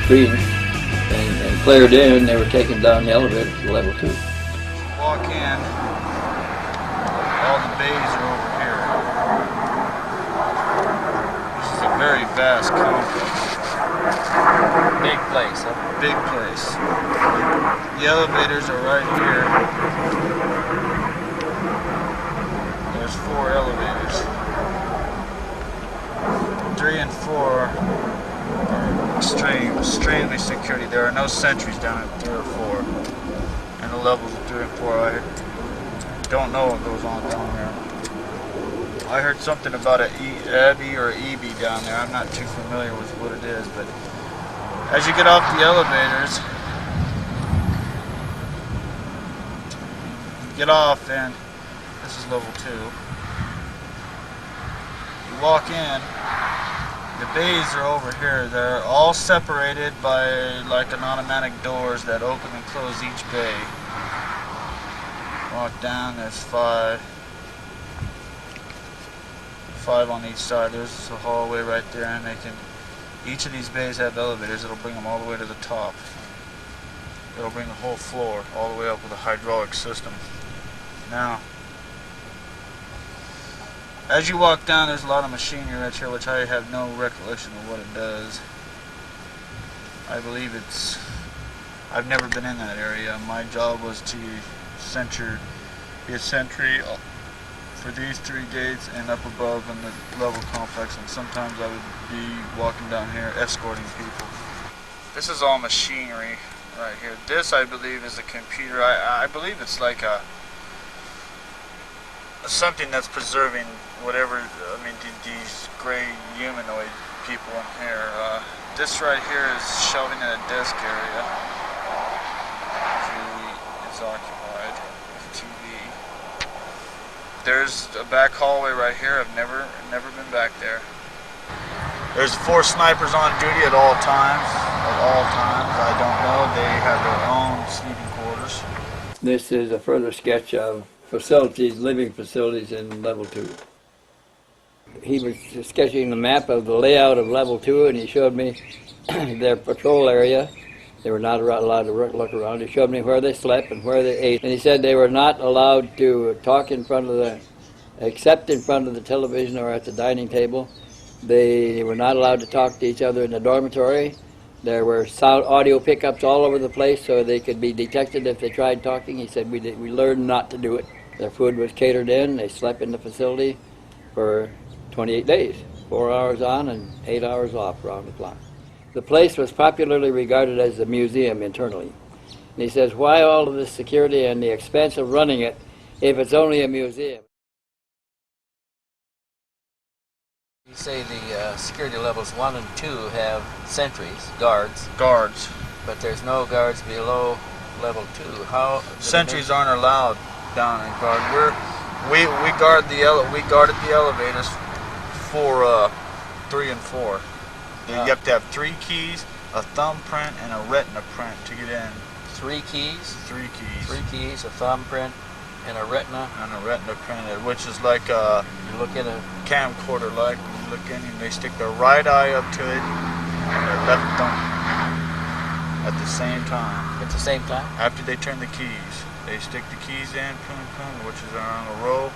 screens and cleared in. They were taken down the elevator to level 2. Walk in, all the bays are over here. This is a very vast complex. Big place, huh? Big place. The elevators are right here. There's 4 elevators. 3 and 4 are extremely security. There are no sentries down at 3 or 4. And the levels of 3 and 4, I don't know what goes on down there. I heard something about an Abbey or EB down there. I'm not too familiar with what it is, but as you get off the elevators, you get off, and this is level 2. You walk in, the bays are over here. They're all separated by like an automatic doors that open and close each bay. Walk down, there's 5 on each side. There's a hallway right there, and each of these bays have elevators. It'll bring them all the way to the top. It'll bring the whole floor all the way up with a hydraulic system. Now, as you walk down, there's a lot of machinery right here, which I have no recollection of what it does. I believe I've never been in that area. My job was to be a sentry for these 3 gates and up above in the level complex, and sometimes I would be walking down here escorting people. This is all machinery right here. This, I believe, is a computer. I believe it's like something that's preserving whatever, these gray humanoid people in here. This right here is shelving in a desk area. It's occupied with TV. There's a back hallway right here. I've never been back there. There's 4 snipers on duty at all times. I don't know. They have their own sleeping quarters. This is a further sketch of facilities, living facilities in level 2. He was sketching the map of the layout of level 2, and he showed me their patrol area. They were not allowed to look around. He showed me where they slept and where they ate. And he said they were not allowed to talk except in front of the television or at the dining table. They were not allowed to talk to each other in the dormitory. There were audio pickups all over the place so they could be detected if they tried talking. He said we learned not to do it. Their food was catered in. They slept in the facility for 28 days, 4 hours on and 8 hours off around the clock. The place was popularly regarded as a museum internally. And he says, why all of this security and the expense of running it if it's only a museum? You say the security levels 1 and 2 have sentries, guards. Guards. But there's no guards below level 2. How? Sentries aren't allowed down in guard. We guarded the elevators for 3 and 4. You have to have 3 keys, a thumbprint, and a retina print to get in. 3 keys? 3 keys. 3 keys, a thumbprint, and a retina? And a retina print, which is like a look at a camcorder. Like you look in, and they stick their right eye up to it and their left thumb at the same time. At the same time? After they turn the keys. They stick the keys in, which is on a row,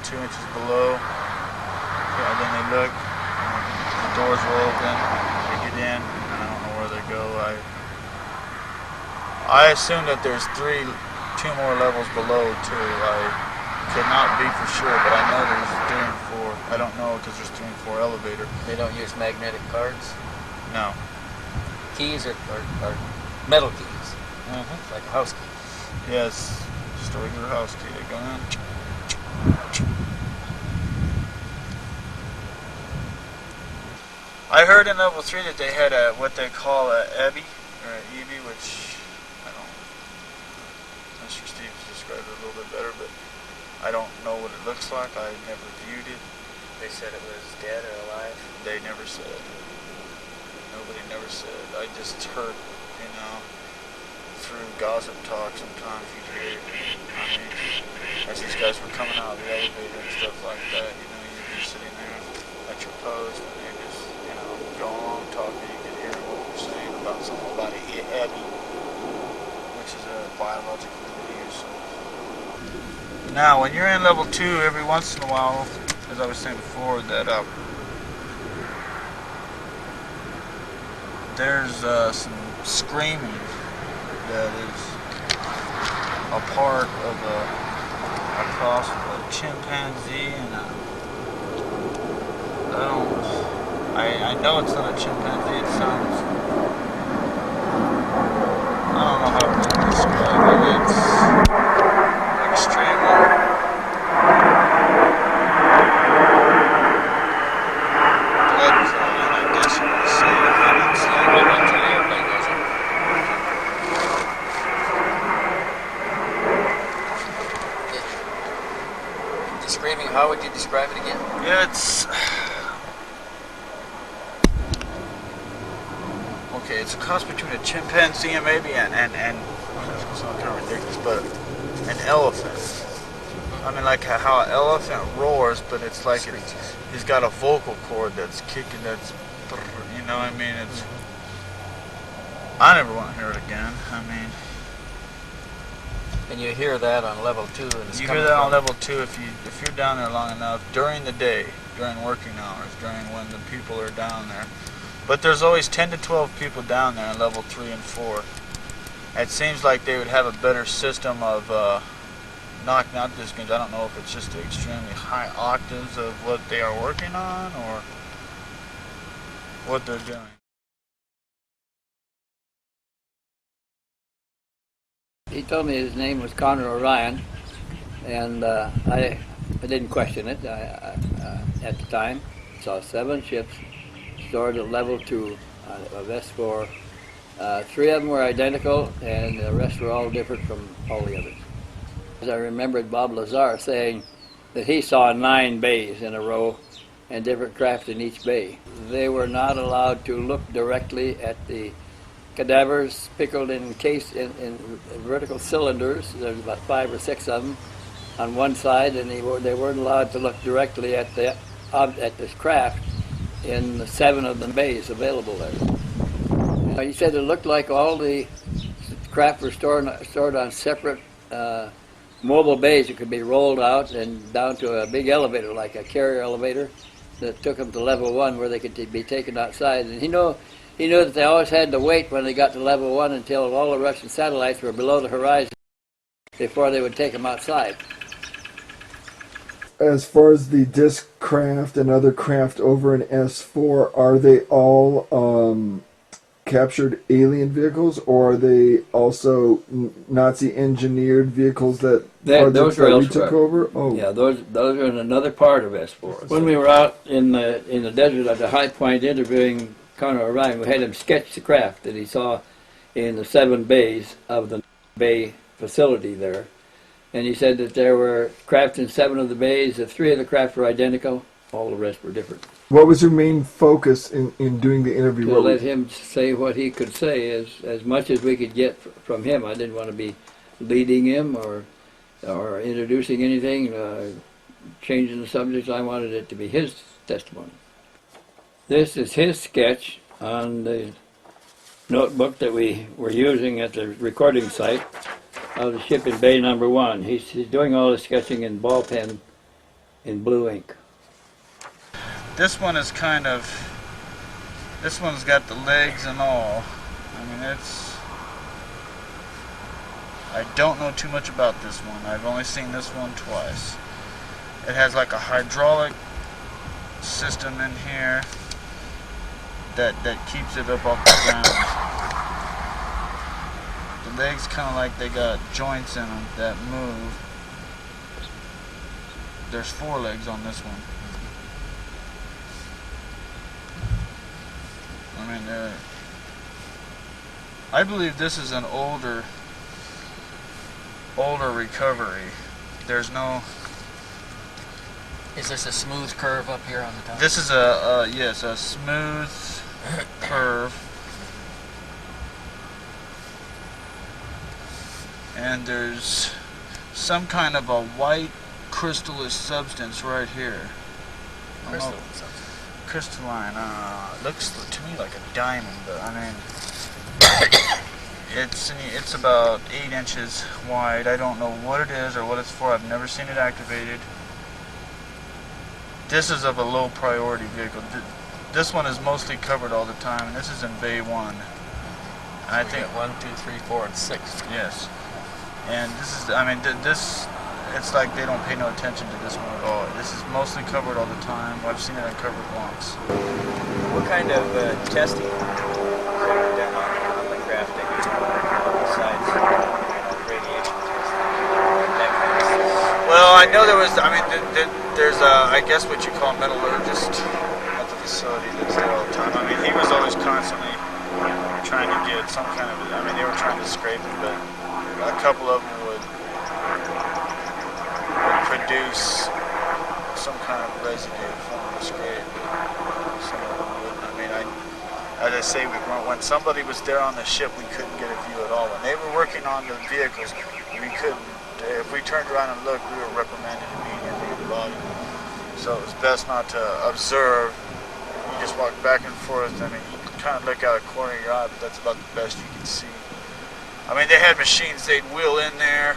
2 inches below. Yeah, then they look. The doors will open, they get in, and I don't know where they go. I assume that there's 2 more levels below too. I could not be for sure, but I know there's 3 and 4. I don't know because there's 3 and 4 elevator. They don't use magnetic cards? No. Keys are metal keys, like a house key. Yes, just a regular house key. They go in. I heard in level 3 that they had what they call a Abbey or an EB, which Mr. Stevens described it a little bit better, but I don't know what it looks like. I never viewed it. They said it was dead or alive? They never said. Nobody never said. I just heard, through gossip talk sometimes you hear, as these guys were coming out of the elevator and stuff like that, you'd be sitting there at your post and they just, go on talking, you could hear what they're saying about something about Ebi, which is a biological disease. Now, when you're in level 2, every once in a while, as I was saying before, that there's some screaming that is a part of a cross of a chimpanzee and I know it's not a chimpanzee. It sounds, I don't know how to describe it. It's extremely blood-curdling, I guess you would say. It's like The screaming, how would you describe it again? yeah, it's okay. It's a cross between a chimpanzee and maybe it's not kind of ridiculous, but an elephant. I mean, like how an elephant roars, but it's like he's got a vocal cord that's kicking. That's, you know what I mean? It's. I never want to hear it again. I mean. And you hear that on level 2. And it's You hear that on level 2 if you're down there long enough during the day, during working hours, during when the people are down there. But there's always 10 to 12 people down there in level 3 and 4. It seems like they would have a better system of knocking out this game. I don't know if it's just the extremely high octaves of what they are working on or what they're doing. He told me his name was Connor Orion, and I didn't question it at the time. Saw 7 ships stored at level 2 of S4. 3 of them were identical, and the rest were all different from all the others. As I remembered Bob Lazar saying that he saw 9 bays in a row and different craft in each bay. They were not allowed to look directly at the cadavers pickled in vertical cylinders. There's about 5 or 6 of them on one side, and they weren't allowed to look directly at this craft in the 7 of the bays available there. He said it looked like all the craft were stored on separate mobile bays that could be rolled out and down to a big elevator, like a carrier elevator, that took them to level 1 where they could be taken outside. And he knew that they always had to wait when they got to level 1 until all the Russian satellites were below the horizon before they would take them outside. As far as the disc craft and other craft over in S4, are they all captured alien vehicles, or are they also Nazi engineered vehicles that we took over? Oh, yeah, those are in another part of S4. When we were out in the desert at the High Point interviewing Connor Orion, we had him sketch the craft that he saw in the 7 bays of the bay facility there. And he said that there were craft in 7 of the bays. If 3 of the craft were identical, all the rest were different. What was your main focus in doing the interview? To let him say what he could say as much as we could get from him. I didn't want to be leading him or introducing anything, changing the subjects. I wanted it to be his testimony. This is his sketch on the notebook that we were using at the recording site of the ship in Bay Number 1. He's doing all the sketching in ball pen in blue ink. This one is this one's got the legs and all. I mean, I don't know too much about this one. I've only seen this one twice. It has like a hydraulic system in here that keeps it up off the ground. The legs kind of like they got joints in them that move. There's 4 legs on this one. I mean, I believe this is an older recovery. There's no. Is this a smooth curve up here on the top? This is a smooth curve, and there's some kind of a white crystalline substance right here. Crystalline substance. Crystalline. Looks to me like a diamond, but I mean, It's about 8 inches wide. I don't know what it is or what it's for. I've never seen it activated. This is of a low priority vehicle. This one is mostly covered all the time, and this is in Bay 1. And I think 1, 2, 3, 4, and 6. yes. And this is, I mean, this, it's like they don't pay no attention to this one at all. This is mostly covered all the time. I've seen it uncovered once. What kind of testing is done on the craft besides radiation testing? That kind of stuff? Well, I know there was, I mean, there's I guess what you call a metallurgist at the facility that's there all the time. I mean, he was always constantly trying to get some kind of, I mean, they were trying to scrape it, but a couple of them would produce some kind of residue from the scrape. Some of them wouldn't. I mean, as I say, when somebody was there on the ship, we couldn't get a view at all. When they were working on the vehicles, we couldn't. If we turned around and looked, we were reprimanded immediately in the body. So it was best not to observe. You just walk back and forth. I mean, you can kind of look out a corner of your eye, but that's about the best you can see. I mean, they had machines they'd wheel in there,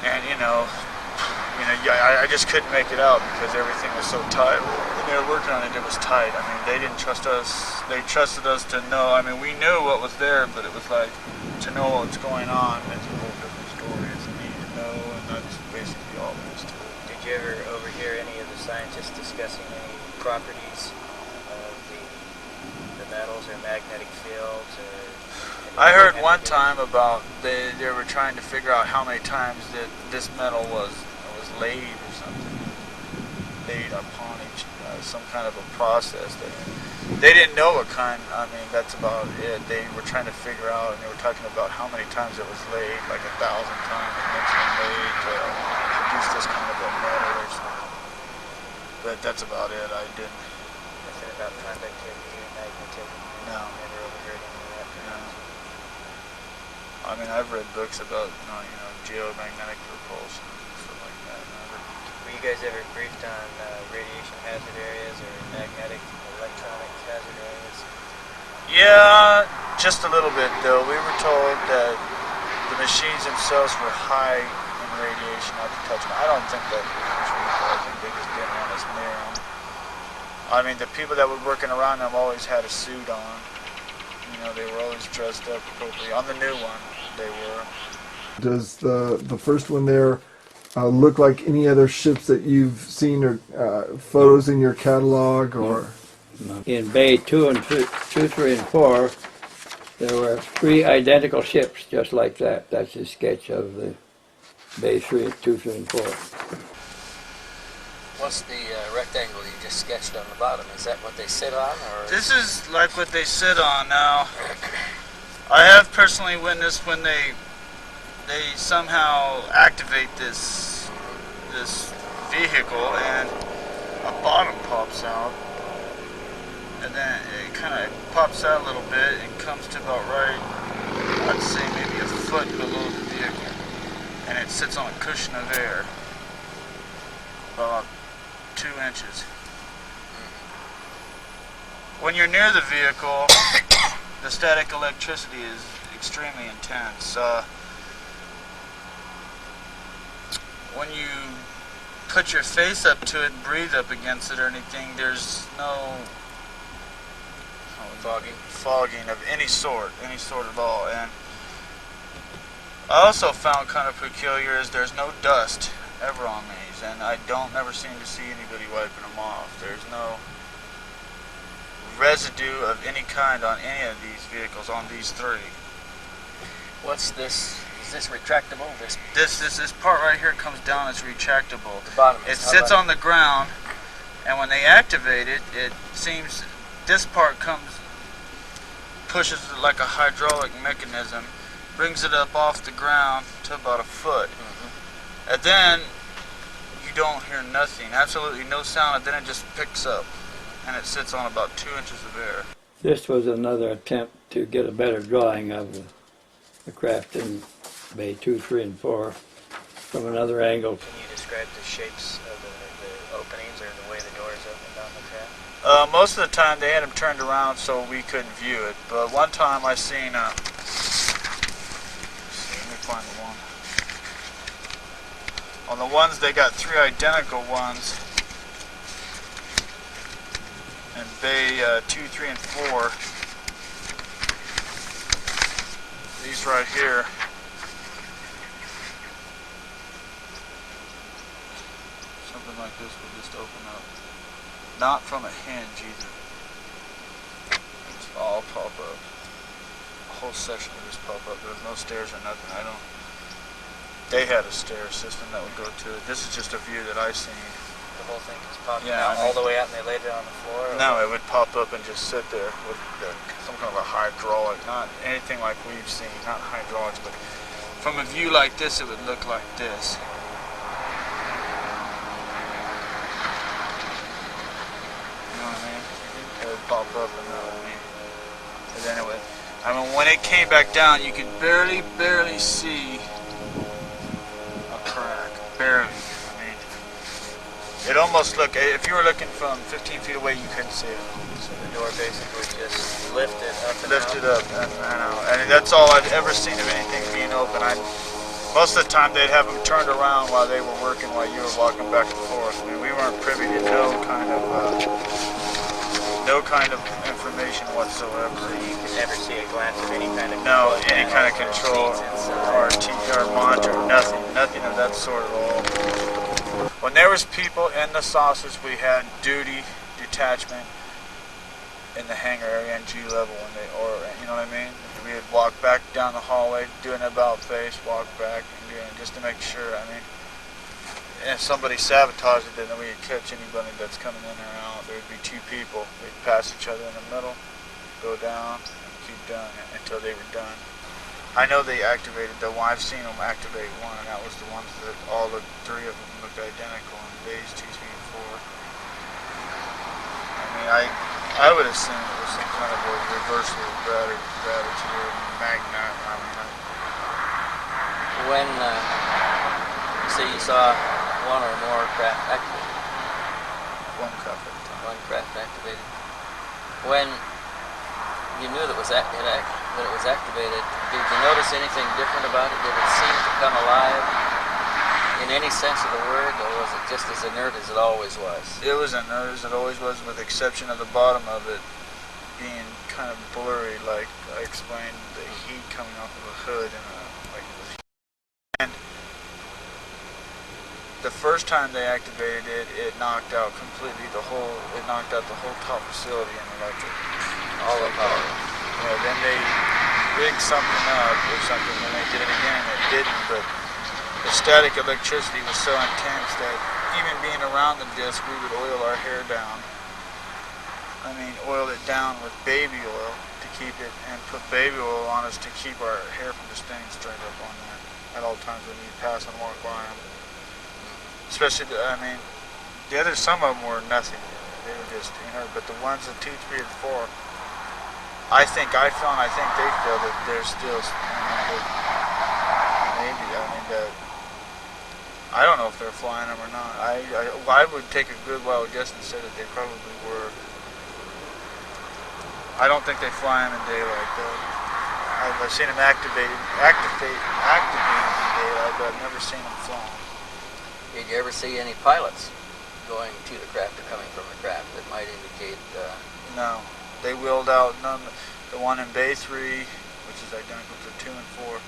and I just couldn't make it out because everything was so tight. When they were working on it, it was tight. I mean, they didn't trust us. They trusted us to know. I mean, we knew what was there, but it was like to know what's going on. It's a whole different story. It's a need to know, and that's basically all there is to it. Did you ever overhear any of the scientists discussing any properties of the metals or magnetic fields? I heard one time about they were trying to figure out how many times that this metal was laid or something, laid upon each some kind of a process that they didn't know what kind. I mean, that's about it. They were trying to figure out, and they were talking about how many times it was laid, like 1,000 times it must have been laid to produce this kind of a metal or something. But that's about it. I didn't. Nothing about conductivity or magnetism? No. Never overheard any of that? No. I mean, I've read books about geomagnetic repulsion and stuff like that. Were you guys ever briefed on radiation hazard areas or magnetic electronic hazard areas? Yeah, just a little bit though. We were told that the machines themselves were high in radiation, not to touch them. I don't think that was true. I think they just didn't want us near them. I mean, the people that were working around them always had a suit on. They were always dressed up appropriately. On the new one, they were. Does the first one there look like any other ships that you've seen or photos in your catalog? Or In Bay 2, 3, and 4, there were 3 identical ships just like that. That's a sketch of the Bay 2, 3, and 4. What's the rectangle you just sketched on the bottom? Is that what they sit on? Or This is like what they sit on now. I have personally witnessed when they somehow activate this vehicle and a bottom pops out, and then it kind of pops out a little bit and comes to about right, I'd say maybe a foot below the vehicle, and it sits on a cushion of air about 2 inches. When you're near the vehicle, the static electricity is extremely intense. When you put your face up to it and breathe up against it or anything, there's no fogging of any sort at all. And I also found kind of peculiar is there's no dust ever on these, and I don't never seem to see anybody wiping them off. There's no residue of any kind on any of these vehicles, on these 3. what's this? Is this retractable? This part right here comes down, it's retractable. The bottom. It sits on the ground, and when they activate it, it seems this part pushes it like a hydraulic mechanism, brings it up off the ground to about a foot. And then you don't hear nothing, absolutely no sound, and then it just picks up, and it sits on about 2 inches of air. This was another attempt to get a better drawing of the craft in Bay 2, 3, and 4 from another angle. Can you describe the shapes of the openings or the way the doors opened on the craft? Most of the time they had them turned around so we couldn't view it. But one time I seen let me find the one. On the ones, they got 3 identical ones in bay 2, 3, and 4. These right here. Something like this will just open up. Not from a hinge either. It's all pop up. A whole section will just pop up. There's no stairs or nothing. They had a stair system that would go to it. This is just a view that I seen. The whole thing just popped Yeah, out all the way out and they laid it on the floor? No, it would pop up and just sit there with some kind of a hydraulic, not anything like we've seen, not hydraulics, but from a view like this, it would look like this. You know what I mean? It would pop up, and you know what I mean? But anyway, I mean, when it came back down, you could barely see a crack. Barely. I mean, it almost looked, if you were looking from 15 feet away, you couldn't see it. So the door basically just lifted up and Lifted out. up, and that's all I've ever seen of anything being open. Most of the time they'd have them turned around while they were working, while you were walking back and forth. I mean, we weren't privy to no kind of information whatsoever. So you could never see a glance of any kind of Any kind of control or monitor, nothing of that sort at all. When there was people in the saucers, we had duty detachment in the hangar area and G level, you know what I mean? We would walk back down the hallway, do an about face, walk back, and just to make sure. I mean, if somebody sabotaged it, then we would catch anybody that's coming in or out. There would be 2 people. They'd pass each other in the middle, go down, and keep doing it until they were done. I know they activated the one. I've seen them activate one, and that was the ones that all the 3 of them looked identical in bays 2, 3, and 4. I mean, I would assume it was some kind of a reversal of gravity or magnet. I mean, When you say you saw one or more craft activated, one cup at a time. one craft activated, when you knew that it was activated, did you notice anything different about it? Did it seem to come alive in any sense of the word, or was it just as inert as it always was? It was inert as it always was, with the exception of the bottom of it being kind of blurry, like I explained, the heat coming off of a hood and like it was. And the first time they activated it, it knocked out completely the whole top facility in electric. All the power. Yeah, then they rigged something up or something, and they did it again, and it didn't, but the static electricity was so intense that even being around the disc, we would oil our hair down. I mean, oil it down with baby oil to keep it, and put baby oil on us to keep our hair from just staying straight up on there at all times when you pass and walk by them. Especially, some of them were nothing. They were just inert, but the ones in 2, 3, and 4, I think they feel that they're still, I don't know if they're flying them or not. I would take a good wild guess and say that they probably were. I don't think they fly them in daylight though. I've seen them activated in daylight, but I've never seen them flying. Did you ever see any pilots going to the craft or coming from the craft that might indicate? No, they wheeled out none. The one in Bay 3, which is identical to 2 and 4,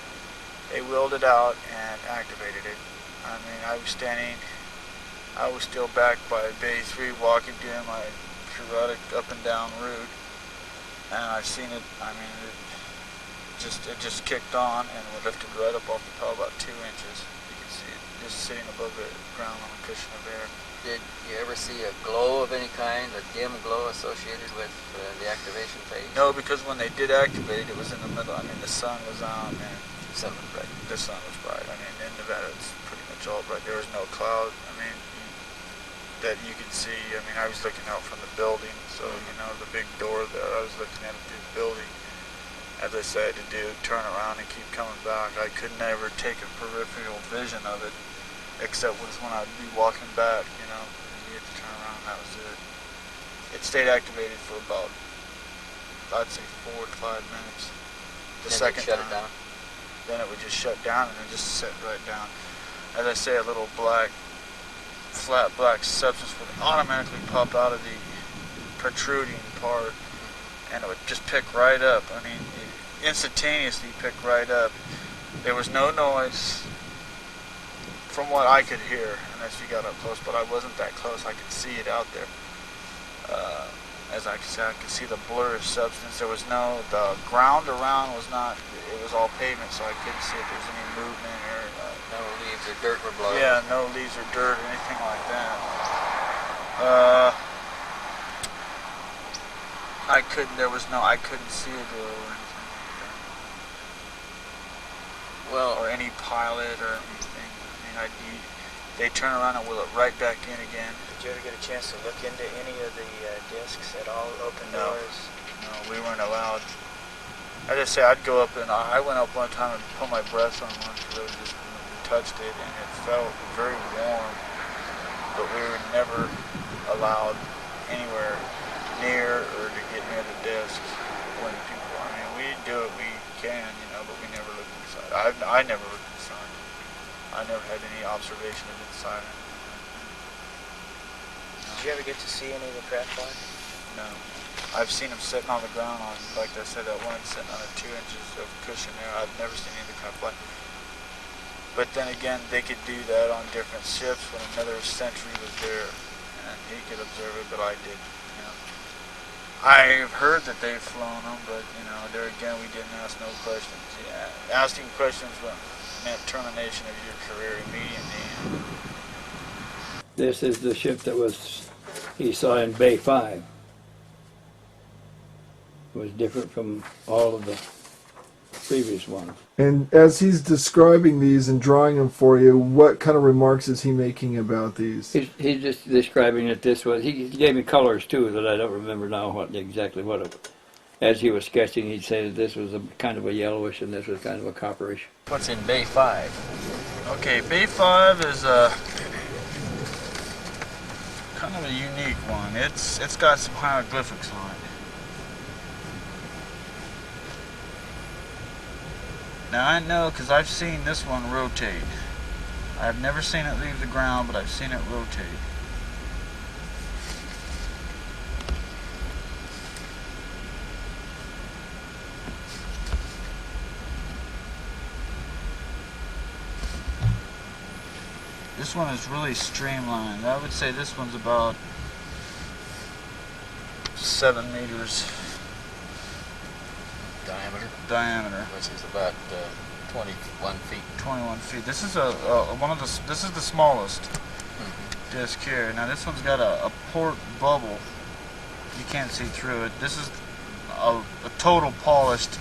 they wheeled it out and activated it. I mean, I was still back by Bay 3 walking down my periodic up and down route, and I seen it. I mean, it just kicked on and we lifted right up off the top about 2 inches. You can see it just sitting above the ground on a cushion of air. Did you ever see a glow of any kind, a dim glow associated with the activation phase? No, because when they did activate, it was in the middle. I mean, the sun was out, and The sun was bright. the sun was bright. I mean, in Nevada, it's pretty much all bright. There was no cloud. I mean, that you could see. I mean, I was looking out from the building, so the big door there. I was looking at it through the building. As I said to do, turn around and keep coming back. I could never take a peripheral vision of it, except when I'd be walking back. And you had to turn around. That was it. it stayed activated for about, I'd say 4 to 5 minutes. The Then second they'd shut time, it down. then it would just shut down and it just set right down. As I say, a little black, flat black substance would automatically pop out of the protruding part, and it would just pick right up. I mean, instantaneously pick right up. There was no noise from what I could hear, unless you got up close, but I wasn't that close. I could see it out there. As I could say, I could see the blur of substance. There was the ground around was not, it was all pavement, so I couldn't see if there was any movement or... No leaves or dirt were blowing. Yeah, no leaves or dirt or anything like that. I couldn't see a glow or anything like that. Well, Or any pilot or anything. I mean, they turn around and wheel it right back in again. Did you ever get a chance to look into any of the discs at all? Open No. doors? No, we weren't allowed. I just say I'd go up and I went up one time and put my breath on one because I was just touched it and it felt very warm, but we were never allowed anywhere near or to get near the discs when people, I mean, we do what we can, but we never looked inside. I never looked inside. I never had any observation of inside. Did you ever get to see any of the craft fly? No. I've seen them sitting on the ground on, like I said, that one sitting on a 2 inches of cushion there. I've never seen any of the craft fly. But then again, they could do that on different ships when another sentry was there, and he could observe it, but I didn't. I've heard that they've flown them, but there again, we didn't ask no questions. Yeah, asking questions meant termination of your career immediately. This is the ship that he saw in Bay 5. It was different from all of the previous ones. And as he's describing these and drawing them for you, what kind of remarks is he making about these? He's just describing that this was, he gave me colors too that I don't remember now exactly what it was. As he was sketching, he'd say that this was a kind of a yellowish and this was kind of a copperish. what's in Bay 5? Okay, Bay 5 is kind of a unique one. It's got some hieroglyphics on it. Now I know because I've seen this one rotate. I've never seen it leave the ground, but I've seen it rotate. This one is really streamlined. I would say this one's about 7 meters Diameter, which is about 21 feet. 21 feet. This is this is the smallest disc here. Now this one's got a port bubble. You can't see through it. This is a total polished.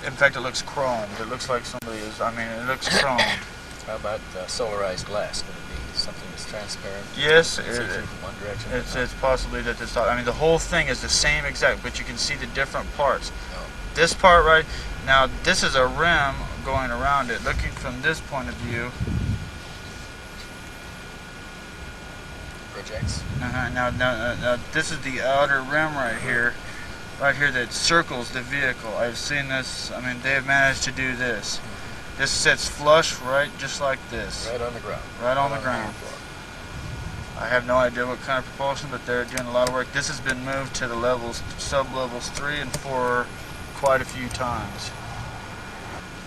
In fact, it looks chromed. It looks like somebody is. I mean, it looks chromed. How about solarized glass? Could it be something that's transparent? Yes, See through from one direction. it's possibly that this. I mean, the whole thing is the same exact, but you can see the different parts. Oh. This part right now, this is a rim going around it. Looking from this point of view. Projects. Now, this is the outer rim right here that circles the vehicle. I've seen this. I mean, they've managed to do this. This sits flush, right, just like this. Right on the ground. Right on the ground. I have no idea what kind of propulsion, but they're doing a lot of work. This has been moved to the levels, sub-levels 3 and 4 quite a few times.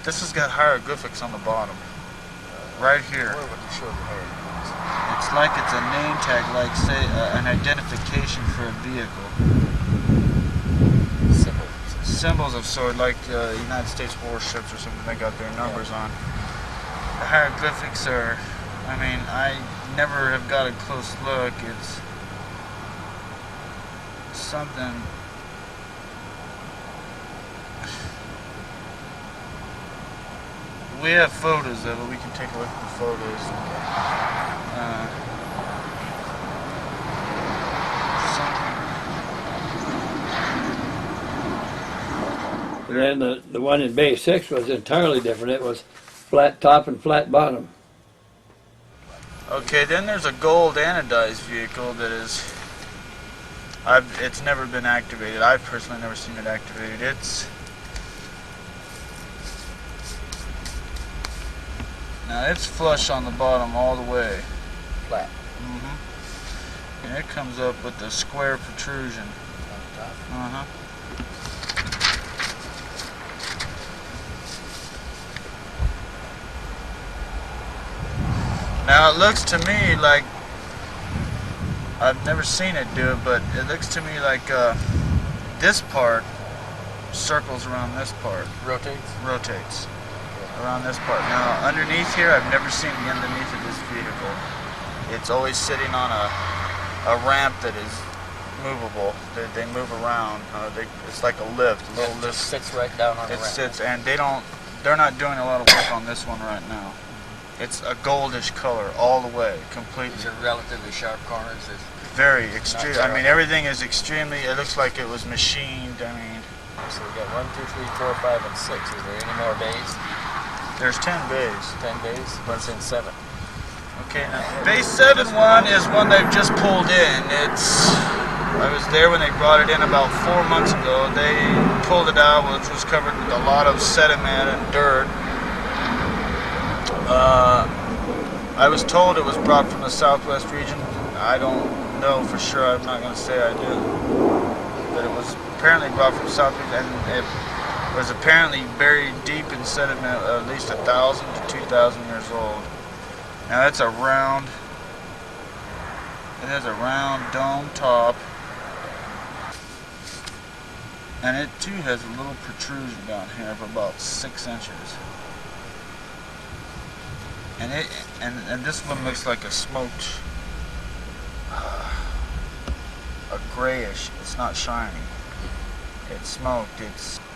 This has got hieroglyphics on the bottom. Right here. Where would you show the hieroglyphics? It's like it's a name tag, like say an identification for a vehicle. Symbols of sort, like United States warships or something. They got their numbers on. The hieroglyphics are, I mean, I never have got a close look. It's something. We have photos of it. We can take a look at the photos. And then the one in Bay 6 was entirely different. It was flat top and flat bottom. Okay, then there's a gold anodized vehicle that is. It's never been activated. I've personally never seen it activated. It's flush on the bottom all the way. Flat. And it comes up with a square protrusion. On top. Now it looks to me like, I've never seen it do it, but it looks to me like this part circles around this part. Rotates around this part. Now underneath here, I've never seen the underneath of this vehicle. It's always sitting on a ramp that is movable. They move around. It's like a lift, a little It lift. just sits right down on the It ramp. sits, and they're not doing a lot of work on this one right now. It's a goldish color all the way, completely. These are relatively sharp corners. Very extreme. Not I mean, everything is extremely. It looks like it was machined. I mean, So we got 1, 2, 3, 4, 5, and 6. Is there any more bays? there's 10 bays. 10 bays? What's in 7? Okay, now bay 7-1 is one they've just pulled in. I was there when they brought it in about 4 months ago. They pulled it out, which was covered with a lot of sediment and dirt. I was told it was brought from the southwest region. I don't know for sure. I'm not going to say I do. But it was apparently brought from southwest, and it was apparently buried deep in sediment, at least 1,000 to 2,000 years old. Now it has a round dome top, and it too has a little protrusion down here of about 6 inches. And this one looks like a smoked, a grayish. It's not shiny. It's smoked.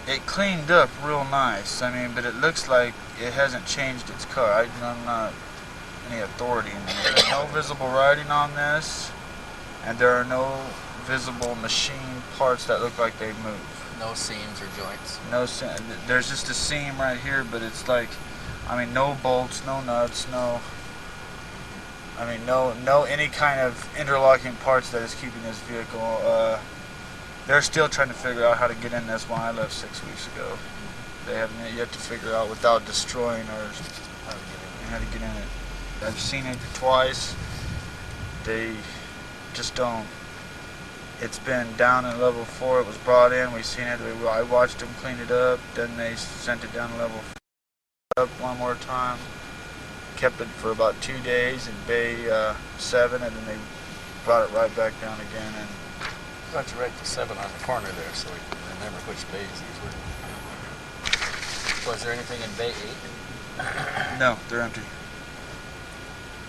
It cleaned up real nice. I mean, but it looks like it hasn't changed its color. I'm not any authority in there. There's no visible writing on this, and there are no visible machine parts that look like they move. No seams or joints. There's just a seam right here, but it's like, I mean, no bolts, no nuts, no any kind of interlocking parts that is keeping this vehicle. They're still trying to figure out how to get in this one. I left 6 weeks ago. They haven't yet to figure out without destroying or how to get in it. I've seen it twice. They just don't. It's been down in level 4. It was brought in. We've seen it. I watched them clean it up. Then they sent it down to level 4 up one more time. Kept it for about 2 days in bay 7, and then they brought it right back down again. And Why don't you write the 7 on the corner there so we can remember which bays these were? Was there anything in bay 8? no, they're empty.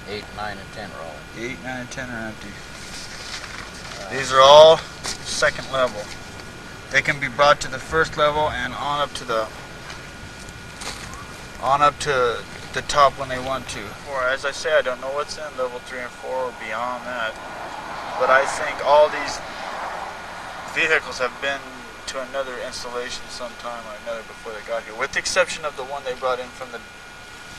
8, 9, and 10 are all in. 8, 9, and 10 are empty. These are all second level. They can be brought to the first level and on up to the top when they want to. Or as I say, I don't know what's in level 3 and 4 or beyond that. But I think all these vehicles have been to another installation sometime or another before they got here, with the exception of the one they brought in from the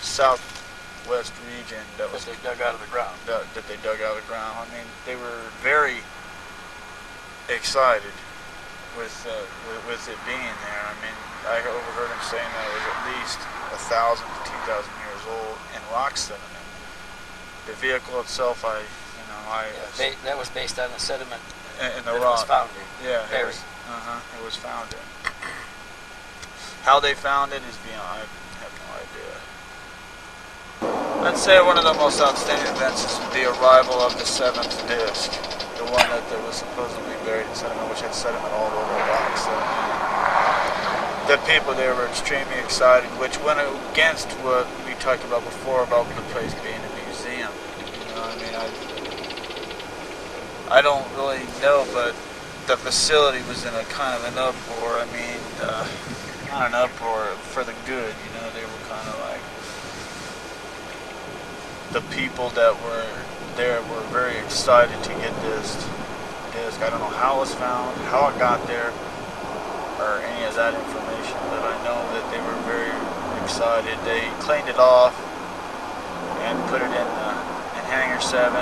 southwest region that they dug out of the ground. That they dug out of the ground. I mean, they were very excited with it being there. I mean, I overheard him saying that it was at least 1,000 to 2,000 years old in rock sediment. The vehicle itself, That was based on the sediment in the that rock. was found in. Yeah, Buried. it was found in. How they found it is beyond. I have no idea. I'd say one of the most outstanding events is the arrival of the 7th disc, the one that was supposedly buried in sediment, which had sediment all over the rocks. The people there were extremely excited, which went against what we talked about before about the place being a museum. You know, I mean, I don't really know, but the facility was in a kind of an uproar. I mean, not an uproar for the good, you know. They were kind of like, the people that were there were very excited to get this disc. I don't know how it was found, how it got there, or any of that information, but I know that they were very excited. They cleaned it off and put it in Hangar 7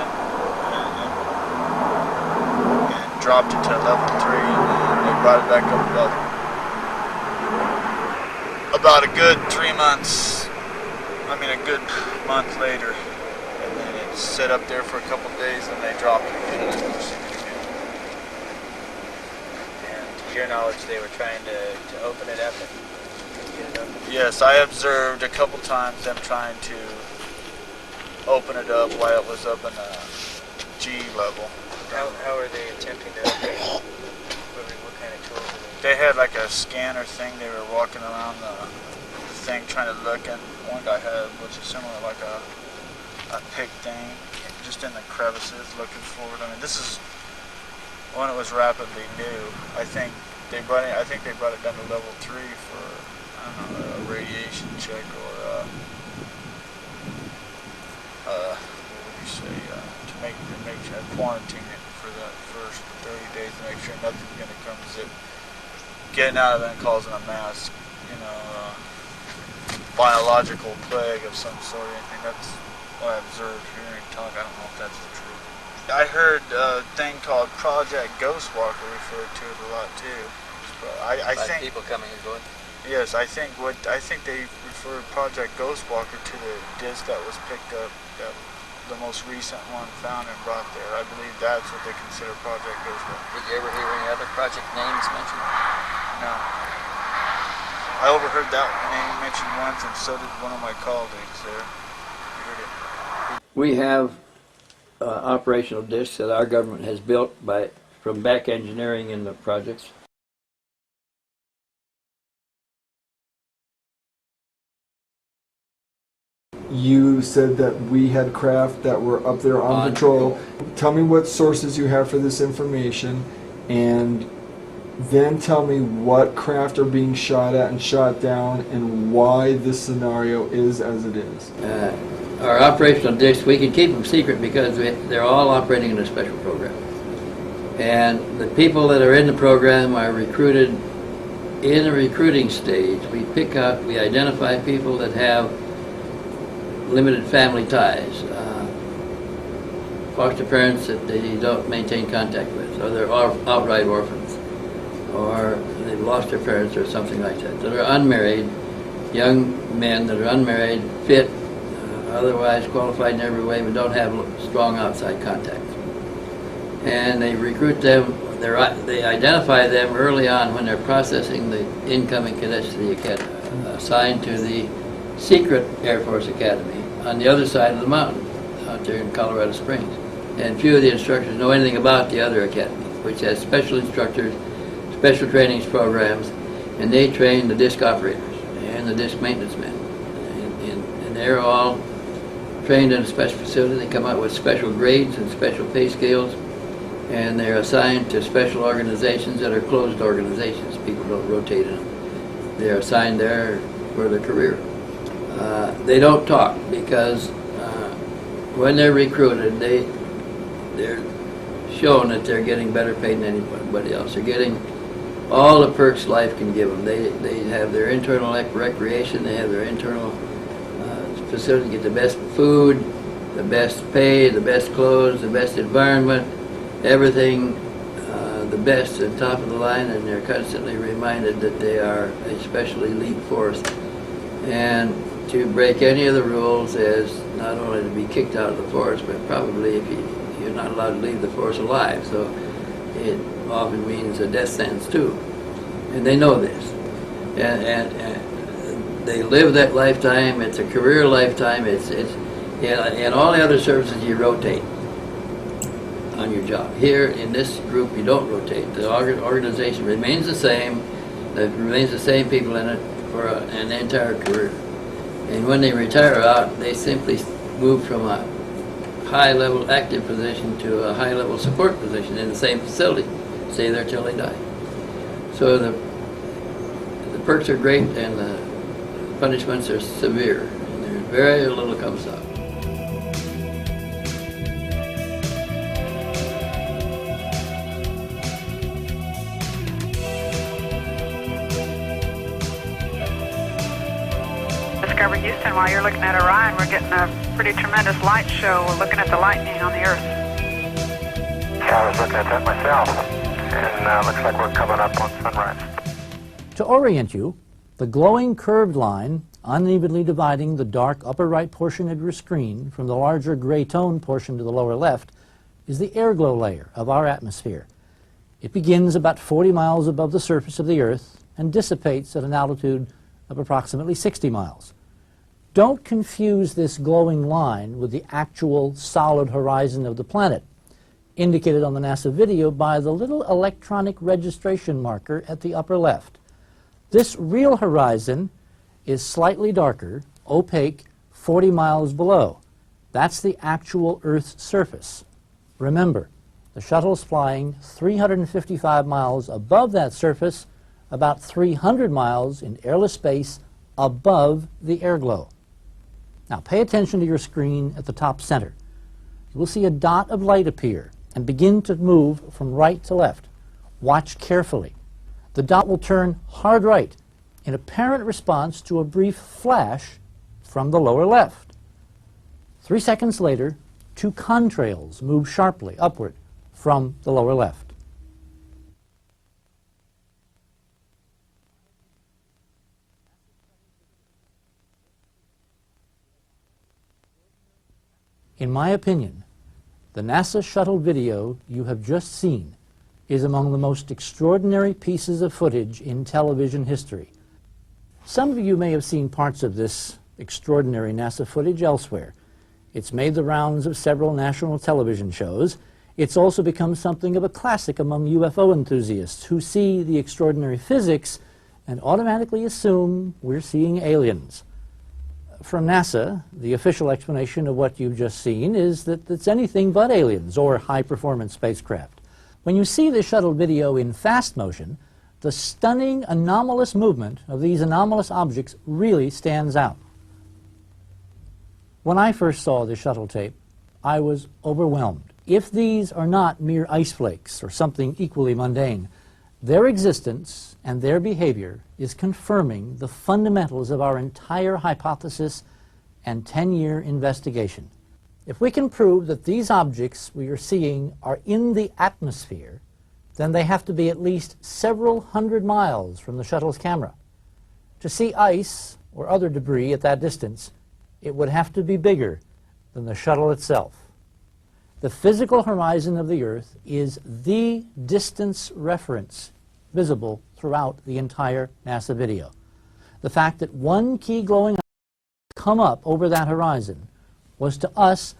and dropped it to level 3, and then they brought it back up about a good 3 months, I mean a good month later, and then it sat up there for a couple of days and they dropped it again. And to your knowledge, they were trying to open it up and get it open? Yes, I observed a couple times them trying to open it up while it was up in a G level. How are they attempting to open it? What kind of tools are they? They had like a scanner thing. They were walking around the thing trying to look, and one guy had which is similar like a pick thing, just in the crevices looking for it. I mean, this is when it was rapidly new. I think they brought it down to level 3 for I don't know, a radiation check or what would you say, to make sure quarantine it for the first 30 days to make sure nothing's going to come getting out of it and causing a mass, biological plague of some sort or anything. That's what I observed hearing talk. I don't know if that's the truth. I heard a thing called Project Ghostwalker referred to it a lot too. I Like think people coming and going. yes, I think they referred Project Ghostwalker to the disc that was picked up, the most recent one found and brought there. I believe that's what they consider Project Ghostwalker. Did you ever hear any other project names mentioned? No. I overheard that name mentioned once, and so did one of my colleagues there. You heard it. We have operational discs that our government has built from back engineering in the projects. You said that we had craft that were up there on patrol. Tell me what sources you have for this information, and then tell me what craft are being shot at and shot down, and why this scenario is as it is. Our operational discs, we can keep them secret because they're all operating in a special program. And the people that are in the program are recruited in a recruiting stage. We identify people that have limited family ties, foster parents that they don't maintain contact with, or they're outright orphans, or they've lost their parents or something like that. That are unmarried, young men that are unmarried, fit, otherwise qualified in every way, but don't have strong outside contact. And they recruit them, they identify them early on when they're processing the incoming cadets to the academy, assigned to the secret Air Force Academy on the other side of the mountain, out there in Colorado Springs. And few of the instructors know anything about the other academy, which has special instructors, special trainings programs, and they train the disc operators and the disc maintenance men. And they're all trained in a special facility. They come out with special grades and special pay scales, and they're assigned to special organizations that are closed organizations. People don't rotate in them. They're assigned there for their career. They don't talk because when they're recruited, they're shown that they're getting better paid than anybody else. They're getting all the perks life can give them. They have their internal recreation. They have their internal facility, get the best food, the best pay, the best clothes, the best environment, everything the best and top of the line, and they're constantly reminded that they are a special elite force. And to break any of the rules is not only to be kicked out of the force, but probably if you're not allowed to leave the force alive. So it often means a death sentence too. And they know this. And they live that lifetime. It's a career lifetime. In all the other services you rotate on your job. Here in this group you don't rotate. The organization remains the same. There remains the same people in it for an entire career. And when they retire out, they simply move from a high-level active position to a high-level support position in the same facility. Stay there till they die. So the perks are great and the punishments are severe. And there's very little comes out. Discover Houston, while you're looking at Orion, we're getting a pretty tremendous light show looking at the lightning on the Earth. Yeah, I was looking at that myself, and looks like we're coming up on sunrise. To orient you, the glowing curved line unevenly dividing the dark upper right portion of your screen from the larger gray tone portion to the lower left is the airglow layer of our atmosphere. It begins about 40 miles above the surface of the Earth and dissipates at an altitude of approximately 60 miles. Don't confuse this glowing line with the actual solid horizon of the planet, indicated on the NASA video by the little electronic registration marker at the upper left. This real horizon is slightly darker, opaque, 40 miles below. That's the actual Earth's surface. Remember, the shuttle's flying 355 miles above that surface, about 300 miles in airless space above the airglow. Now pay attention to your screen at the top center. You will see a dot of light appear and begin to move from right to left. Watch carefully. The dot will turn hard right in apparent response to a brief flash from the lower left. 3 seconds later, 2 contrails move sharply upward from the lower left. In my opinion, the NASA shuttle video you have just seen is among the most extraordinary pieces of footage in television history. Some of you may have seen parts of this extraordinary NASA footage elsewhere. It's made the rounds of several national television shows. It's also become something of a classic among UFO enthusiasts who see the extraordinary physics and automatically assume we're seeing aliens. From NASA, the official explanation of what you've just seen is that it's anything but aliens or high-performance spacecraft. When you see the shuttle video in fast motion, the stunning anomalous movement of these anomalous objects really stands out. When I first saw the shuttle tape, I was overwhelmed. If these are not mere ice flakes or something equally mundane, their existence and their behavior is confirming the fundamentals of our entire hypothesis and 10-year investigation. If we can prove that these objects we are seeing are in the atmosphere, then they have to be at least several hundred miles from the shuttle's camera. To see ice or other debris at that distance, it would have to be bigger than the shuttle itself. The physical horizon of the Earth is the distance reference visible throughout the entire NASA video. The fact that one key glowing object come up over that horizon was to us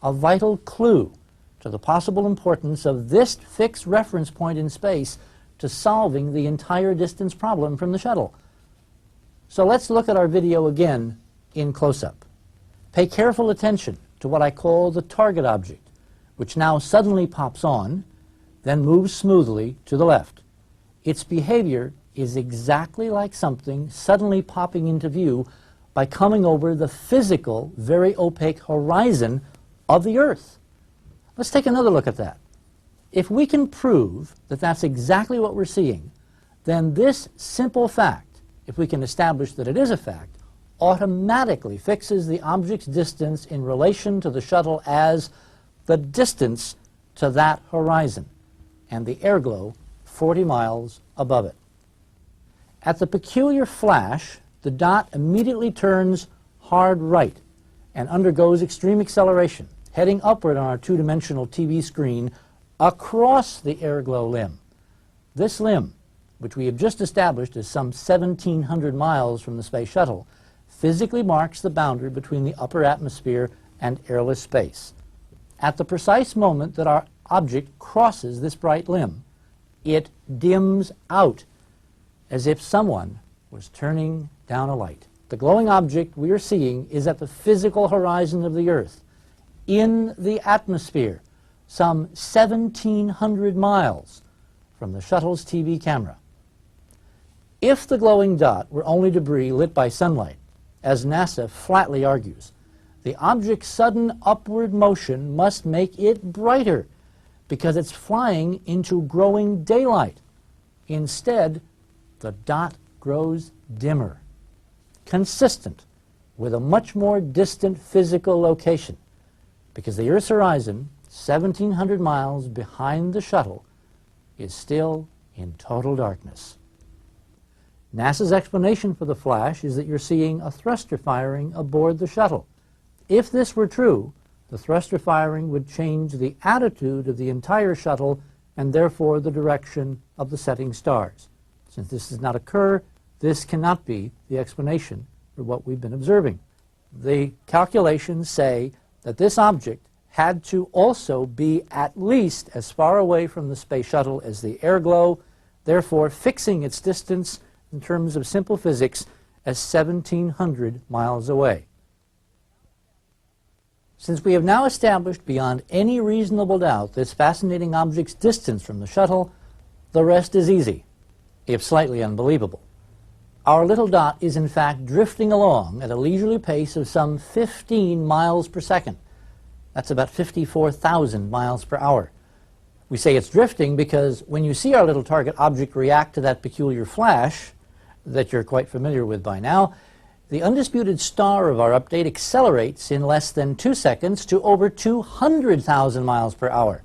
a vital clue to the possible importance of this fixed reference point in space to solving the entire distance problem from the shuttle. So let's look at our video again in close-up. Pay careful attention to what I call the target object, which now suddenly pops on, then moves smoothly to the left. Its behavior is exactly like something suddenly popping into view by coming over the physical, very opaque horizon of the Earth. Let's take another look at that. If we can prove that that's exactly what we're seeing, then this simple fact, if we can establish that it is a fact, automatically fixes the object's distance in relation to the shuttle as the distance to that horizon, and the airglow 40 miles above it. At the peculiar flash, the dot immediately turns hard right and undergoes extreme acceleration, heading upward on our two-dimensional TV screen across the airglow limb. This limb, which we have just established is some 1,700 miles from the space shuttle, physically marks the boundary between the upper atmosphere and airless space. At the precise moment that our object crosses this bright limb, it dims out as if someone was turning down a light. The glowing object we are seeing is at the physical horizon of the Earth, in the atmosphere, some 1,700 miles from the shuttle's TV camera. If the glowing dot were only debris lit by sunlight, as NASA flatly argues, the object's sudden upward motion must make it brighter because it's flying into growing daylight. Instead, the dot grows dimmer, consistent with a much more distant physical location, because the Earth's horizon, 1,700 miles behind the shuttle, is still in total darkness. NASA's explanation for the flash is that you're seeing a thruster firing aboard the shuttle. If this were true, the thruster firing would change the attitude of the entire shuttle and therefore the direction of the setting stars. Since this does not occur, this cannot be the explanation for what we've been observing. The calculations say that this object had to also be at least as far away from the space shuttle as the airglow, therefore fixing its distance in terms of simple physics as 1,700 miles away. Since we have now established beyond any reasonable doubt this fascinating object's distance from the shuttle, the rest is easy, if slightly unbelievable. Our little dot is in fact drifting along at a leisurely pace of some 15 miles per second. That's about 54,000 miles per hour. We say it's drifting because when you see our little target object react to that peculiar flash that you're quite familiar with by now, the undisputed star of our update accelerates in less than 2 seconds to over 200,000 miles per hour.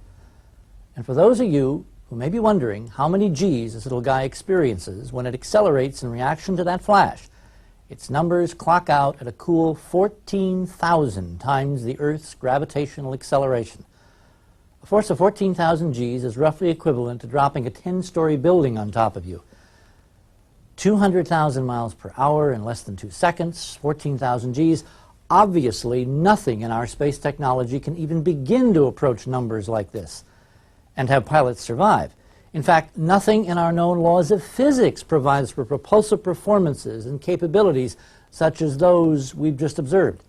And for those of you who may be wondering how many G's this little guy experiences when it accelerates in reaction to that flash, its numbers clock out at a cool 14,000 times the Earth's gravitational acceleration. A force of 14,000 G's is roughly equivalent to dropping a 10-story building on top of you. 200,000 miles per hour in less than 2 seconds, 14,000 G's. Obviously, nothing in our space technology can even begin to approach numbers like this and have pilots survive. In fact, nothing in our known laws of physics provides for propulsive performances and capabilities such as those we've just observed.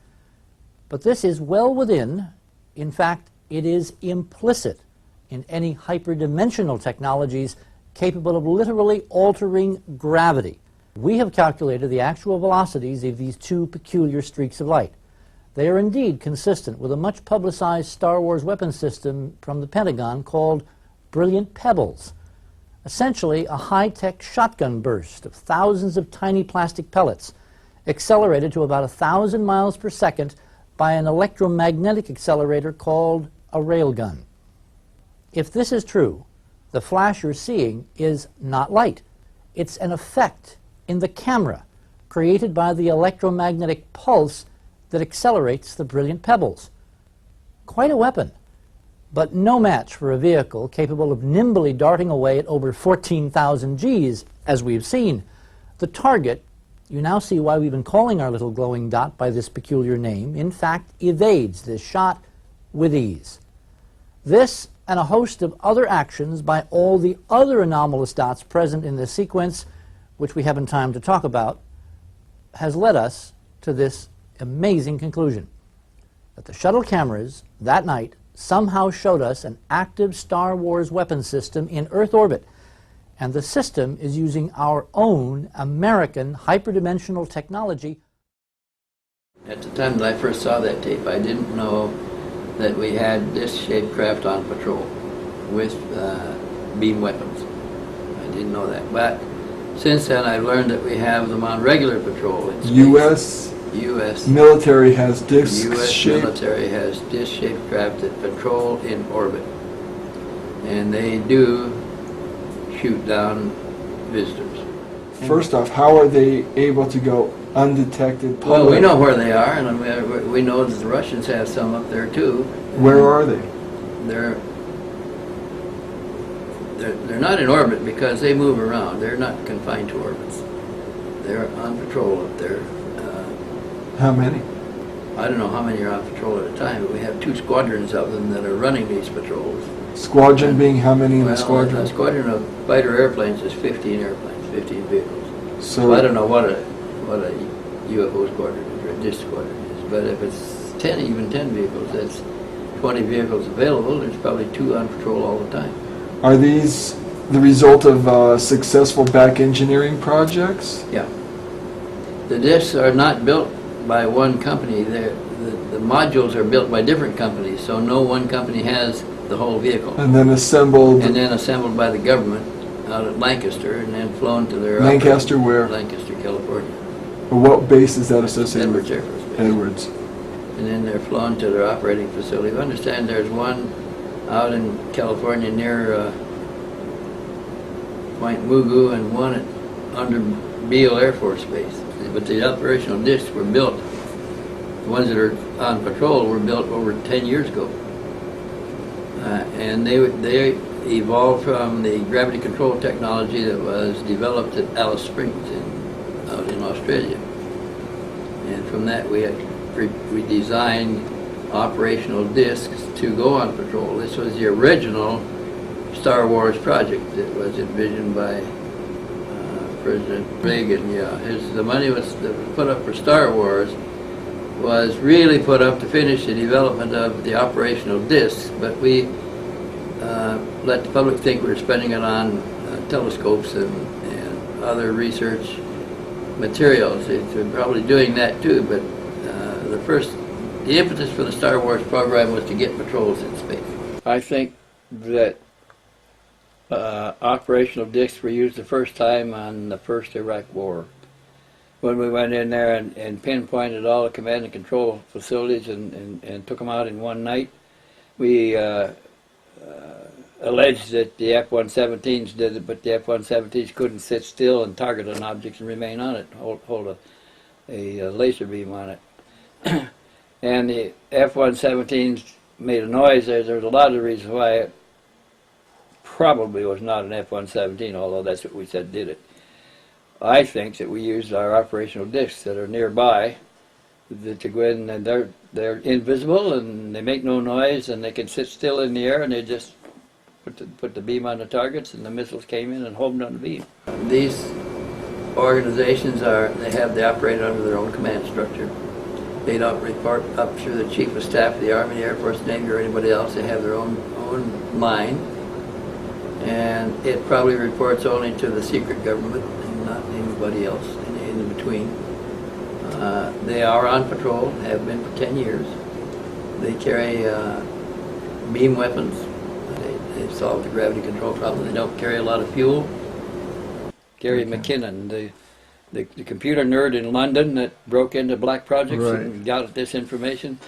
But this is well within, in fact, it is implicit in any hyperdimensional technologies capable of literally altering gravity. We have calculated the actual velocities of these two peculiar streaks of light. They are indeed consistent with a much publicized Star Wars weapon system from the Pentagon called Brilliant Pebbles, essentially a high-tech shotgun burst of thousands of tiny plastic pellets accelerated to about 1,000 miles per second by an electromagnetic accelerator called a railgun. If this is true, the flash you're seeing is not light. It's an effect in the camera created by the electromagnetic pulse that accelerates the brilliant pebbles. Quite a weapon, but no match for a vehicle capable of nimbly darting away at over 14,000 Gs, as we've seen. The target, you now see why we've been calling our little glowing dot by this peculiar name, in fact evades this shot with ease. This and a host of other actions by all the other anomalous dots present in this sequence, which we haven't time to talk about, has led us to this amazing conclusion, that the shuttle cameras that night somehow showed us an active Star Wars weapon system in Earth orbit, and the system is using our own American hyperdimensional technology. At the time that I first saw that tape, I didn't know that we had this shaped craft on patrol with beam weapons. I didn't know that. But since then, I've learned that we have them on regular patrol in space. U.S. military has disc U.S. shaped. military has disc-shaped craft that patrol in orbit, and they do shoot down visitors. First off, how are they able to go undetected? Well, we know where they are, and we know that the Russians have some up there too. Where are they? They're not in orbit because they move around. They're not confined to orbits. They're on patrol up there. How many? I don't know how many are on patrol at a time, but we have 2 squadrons of them that are running these patrols. Squadron being how many in the A squadron? squadron of fighter airplanes is 15 airplanes, 15 vehicles. So I don't know what a UFO squadron is or a disc squadron is, but if it's 10, even 10 vehicles, that's 20 vehicles available. There's probably 2 on patrol all the time. are these the result of successful back engineering projects? Yeah. The discs are not built by one company. The modules are built by different companies, so no one company has the whole vehicle. And then assembled. And then assembled by the government out at Lancaster, and then flown to their Lancaster where? Lancaster, California. What base is that associated Edwards with? Air Force Base. Edwards. And then they're flown to their operating facility. I understand there's one out in California near Point Mugu and one under Beale Air Force Base. But the operational discs were built, the ones that are on patrol were built over 10 years ago. And they evolved from the gravity control technology that was developed at Alice Springs out in Australia. And from that we designed operational discs to go on patrol. This was the original Star Wars project that was envisioned by President Reagan. Yeah, the money that was put up for Star Wars was really put up to finish the development of the operational discs, but we let the public think we were spending it on telescopes and other research materials. We're probably doing that too, but the impetus for the Star Wars program was to get patrols in space. I think that operational discs were used the first time on the first Iraq War, when we went in there and pinpointed all the command and control facilities and took them out in one night. We alleged that the F-117s did it, but the F-117s couldn't sit still and target an object and remain on it, hold a laser beam on it. And the F-117s made a noise there. There was a lot of reasons why it probably was not an F-117, although that's what we said did it. I think that we used our operational discs that are nearby to go in, and they're invisible and they make no noise and they can sit still in the air, and they just put the beam on the targets, and the missiles came in and homed on the beam. These organizations they have they operate under their own command structure. They don't report up through the Chief of Staff of the Army, the Air Force, Navy, or anybody else. They have their own mind, and it probably reports only to the secret government and not anybody else in between. They are on patrol, have been for 10 years. They carry beam weapons. They've solved the gravity control problem. They don't carry a lot of fuel. Gary McKinnon, the computer nerd in London that broke into black projects and got this information.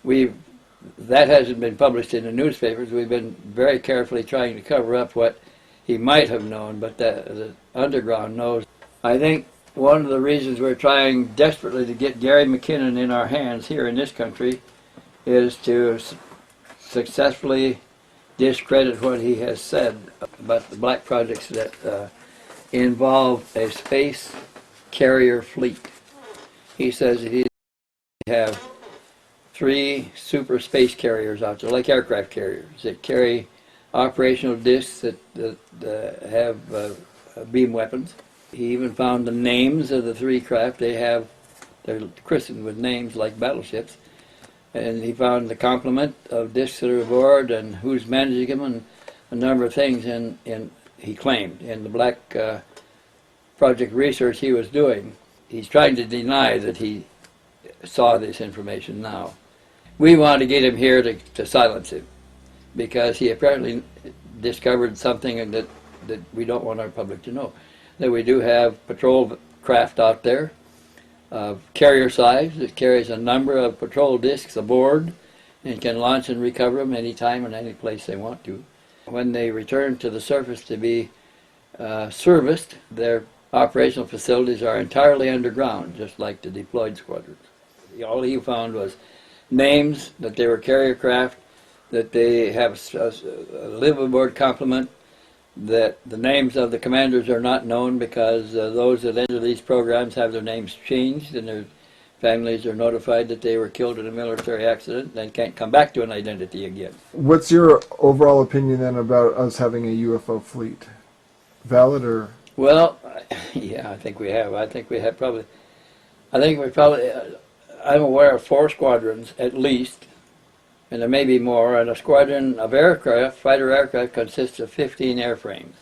That hasn't been published in the newspapers. We've been very carefully trying to cover up what he might have known, but the underground knows. I think one of the reasons we're trying desperately to get Gary McKinnon in our hands here in this country is to successfully discredit what he has said about the black projects that involve a space carrier fleet. He says that he have 3 super space carriers out there, like aircraft carriers, that carry operational discs that have beam weapons. He even found the names of the 3 craft. They're christened with names like battleships. And he found the complement of discs that are aboard and who's managing them and a number of things. And he claimed in the black project research he was doing, he's trying to deny that he saw this information now. We want to get him here to silence him, because he apparently discovered something that we don't want our public to know. That we do have patrol craft out there of carrier size that carries a number of patrol discs aboard and can launch and recover them anytime and any place they want to. When they return to the surface to be serviced, their operational facilities are entirely underground, just like the deployed squadrons. All he found was names, that they were carrier craft, that they have a live aboard complement, that the names of the commanders are not known because those that enter these programs have their names changed and their families are notified that they were killed in a military accident and can't come back to an identity again. What's your overall opinion then about us having a UFO fleet? Valid or? Well, yeah, I think we have. I'm aware of 4 squadrons at least, and there may be more, and a squadron of aircraft, fighter aircraft, consists of 15 airframes.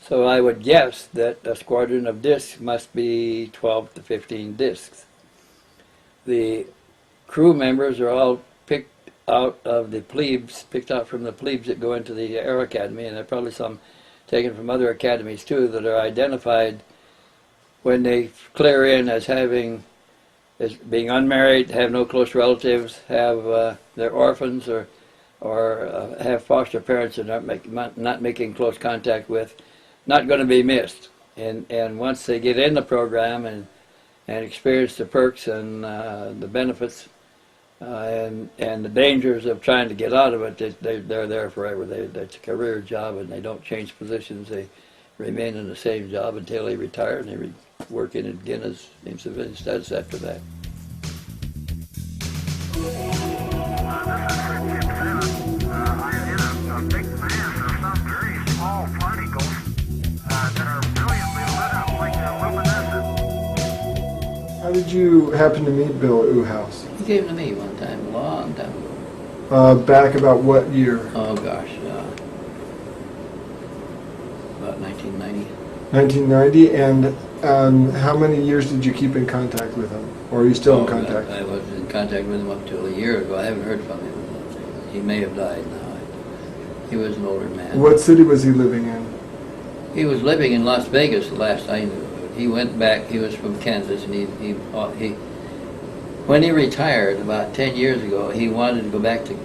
So I would guess that a squadron of discs must be 12 to 15 discs. The crew members are all picked out from the plebes that go into the Air Academy, and there are probably some taken from other academies too that are identified when they clear in as being unmarried, have no close relatives, have they're orphans or have foster parents they're not making close contact with, not going to be missed. And once they get in the program and experience the perks and the benefits and the dangers of trying to get out of it, they're there forever. It's a career job, and they don't change positions. They remain in the same job until they retire, and they work in it again as in civilian status after that. How did you happen to meet Bill at Uhouse? He came to me one time, a long time ago. Back about what year? Oh gosh, about 1990. 1990, and how many years did you keep in contact with him? Or are you still in contact? I was in contact with him up till a year ago. I haven't heard from him. He may have died now. He was an older man. What city was he living in? He was living in Las Vegas the last I knew. He went back, he was from Kansas, and when he retired about 10 years ago, he wanted to go back to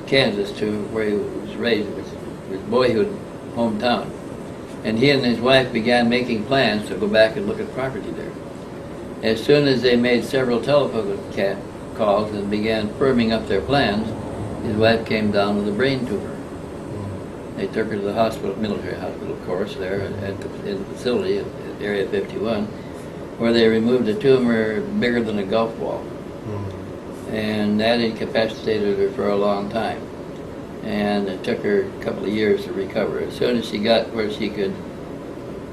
Kansas, to where he was raised, his boyhood hometown. And he and his wife began making plans to go back and look at property there. As soon as they made several telephone calls and began firming up their plans, his wife came down with a brain tumor. They took her to the hospital, military hospital, of course, there in the facility at Area 51, where they removed a tumor bigger than a golf ball. And that incapacitated her for a long time. And it took her a couple of years to recover. As soon as she got where she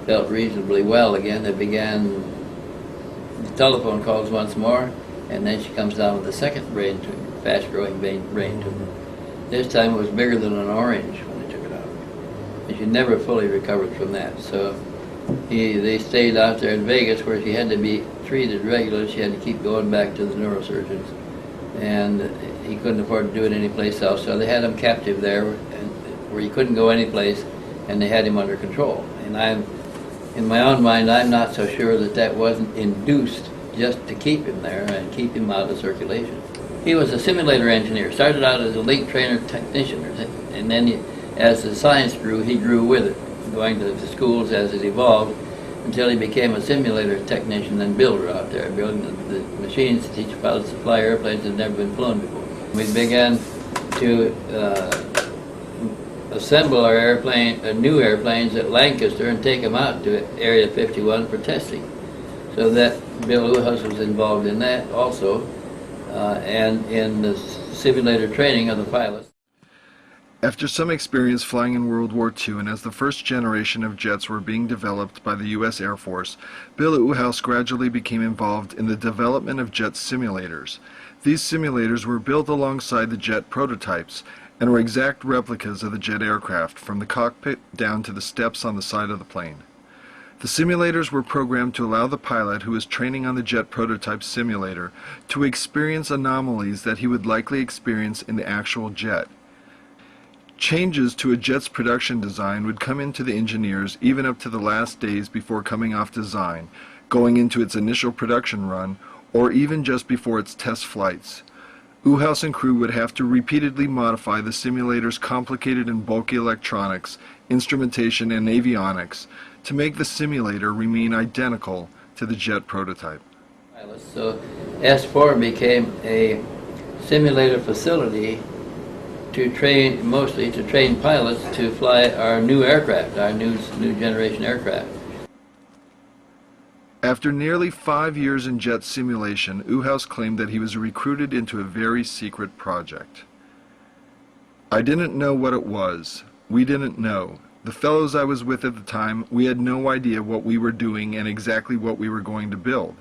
felt reasonably well again, they began the telephone calls once more, and then she comes down with a second brain tumor, fast-growing brain tumor. This time it was bigger than an orange when they took it out. And she never fully recovered from that. So they stayed out there in Vegas, where she had to be treated regularly. She had to keep going back to the neurosurgeons, and he couldn't afford to do it anyplace else. So they had him captive there, where he couldn't go anyplace, and they had him under control. And in my own mind, I'm not so sure that wasn't induced just to keep him there and keep him out of circulation. He was a simulator engineer. Started out as a link trainer technician, and then as the science grew, he grew with it, going to the schools as it evolved, until he became a simulator technician and builder out there, building the machines to teach pilots to fly airplanes that had never been flown before. We began to assemble our new airplanes at Lancaster and take them out to Area 51 for testing. So that Bill Uhouse was involved in that also, and in the simulator training of the pilots. After some experience flying in World War II, and as the first generation of jets were being developed by the U.S. Air Force, Bill Uhouse gradually became involved in the development of jet simulators. These simulators were built alongside the jet prototypes and were exact replicas of the jet aircraft, from the cockpit down to the steps on the side of the plane. The simulators were programmed to allow the pilot who was training on the jet prototype simulator to experience anomalies that he would likely experience in the actual jet. Changes to a jet's production design would come into the engineers even up to the last days before coming off design, going into its initial production run, or even just before its test flights. Uhouse and crew would have to repeatedly modify the simulator's complicated and bulky electronics, instrumentation, and avionics to make the simulator remain identical to the jet prototype. So S4 became a simulator facility mostly to train pilots to fly our new aircraft, our new generation aircraft. After nearly 5 years in jet simulation, Uhouse claimed that he was recruited into a very secret project. I didn't know what it was. We didn't know. The fellows I was with at the time, we had no idea what we were doing and exactly what we were going to build.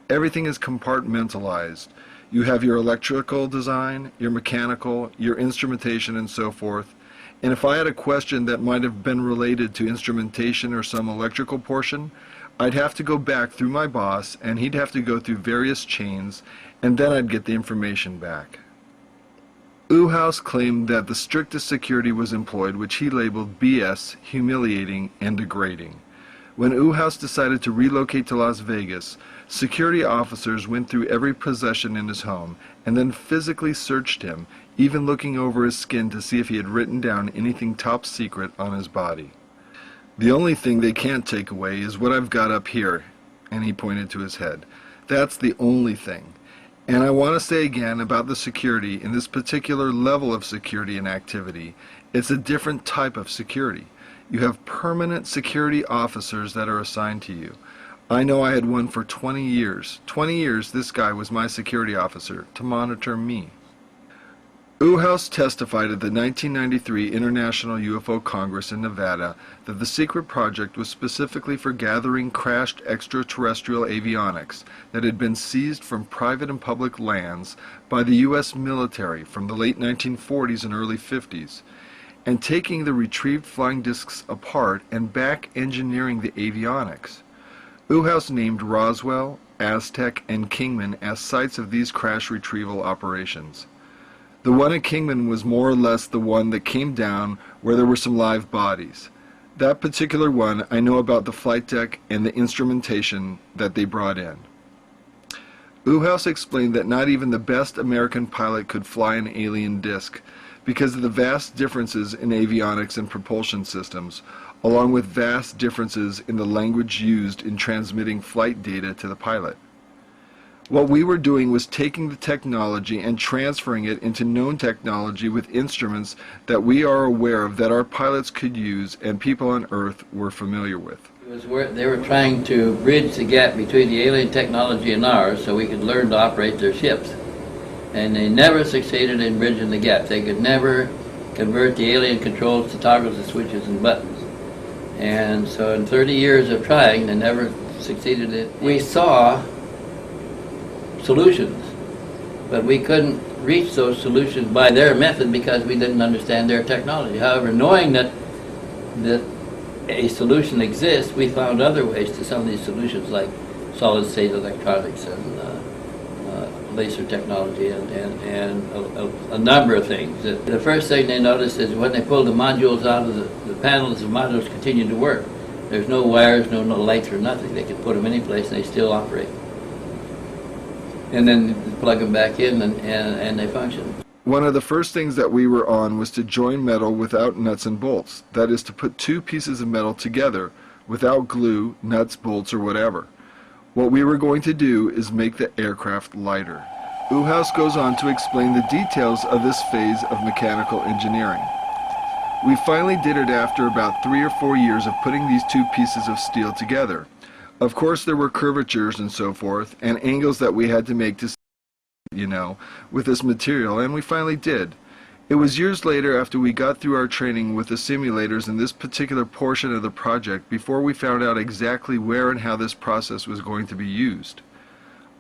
Everything is compartmentalized. You have your electrical design, your mechanical, your instrumentation, and so forth. And if I had a question that might have been related to instrumentation or some electrical portion, I'd have to go back through my boss, and he'd have to go through various chains, and then I'd get the information back. Uhouse claimed that the strictest security was employed, which he labeled BS, humiliating, and degrading. When Uhaus decided to relocate to Las Vegas, security officers went through every possession in his home and then physically searched him, even looking over his skin to see if he had written down anything top secret on his body. The only thing they can't take away is what I've got up here, and he pointed to his head. That's the only thing. And I want to say again about the security in this particular level of security and activity. It's a different type of security. You have permanent security officers that are assigned to you. I know I had one for 20 years. 20 years this guy was my security officer to monitor me. Uhaus testified at the 1993 International UFO Congress in Nevada that the secret project was specifically for gathering crashed extraterrestrial avionics that had been seized from private and public lands by the U.S. military from the late 1940s and early 50s, and taking the retrieved flying discs apart and back engineering the avionics. Uhaus named Roswell, Aztec, and Kingman as sites of these crash retrieval operations. The one at Kingman was more or less the one that came down where there were some live bodies. That particular one, I know about the flight deck and the instrumentation that they brought in. Uhaus explained that not even the best American pilot could fly an alien disc because of the vast differences in avionics and propulsion systems, along with vast differences in the language used in transmitting flight data to the pilot. What we were doing was taking the technology and transferring it into known technology with instruments that we are aware of that our pilots could use and people on Earth were familiar with. It was where they were trying to bridge the gap between the alien technology and ours so we could learn to operate their ships. And they never succeeded in bridging the gap. They could never convert the alien controls to toggles and switches and buttons. And so in 30 years of trying, they never succeeded in it. We saw solutions, but we couldn't reach those solutions by their method because we didn't understand their technology. However, knowing that a solution exists, we found other ways to some of these solutions, like solid-state electronics and laser technology and a number of things. The first thing they noticed is when they pulled the modules out of the panels, the modules continued to work. There's no wires, no lights or nothing. They could put them any place and they still operate. And then plug them back in and they function. One of the first things that we were on was to join metal without nuts and bolts. That is to put two pieces of metal together without glue, nuts, bolts, or whatever. What we were going to do is make the aircraft lighter. Uhaus goes on to explain the details of this phase of mechanical engineering. We finally did it after about 3 or 4 years of putting these two pieces of steel together. Of course, there were curvatures and so forth, and angles that we had to make to, with this material, and we finally did. It was years later after we got through our training with the simulators in this particular portion of the project before we found out exactly where and how this process was going to be used.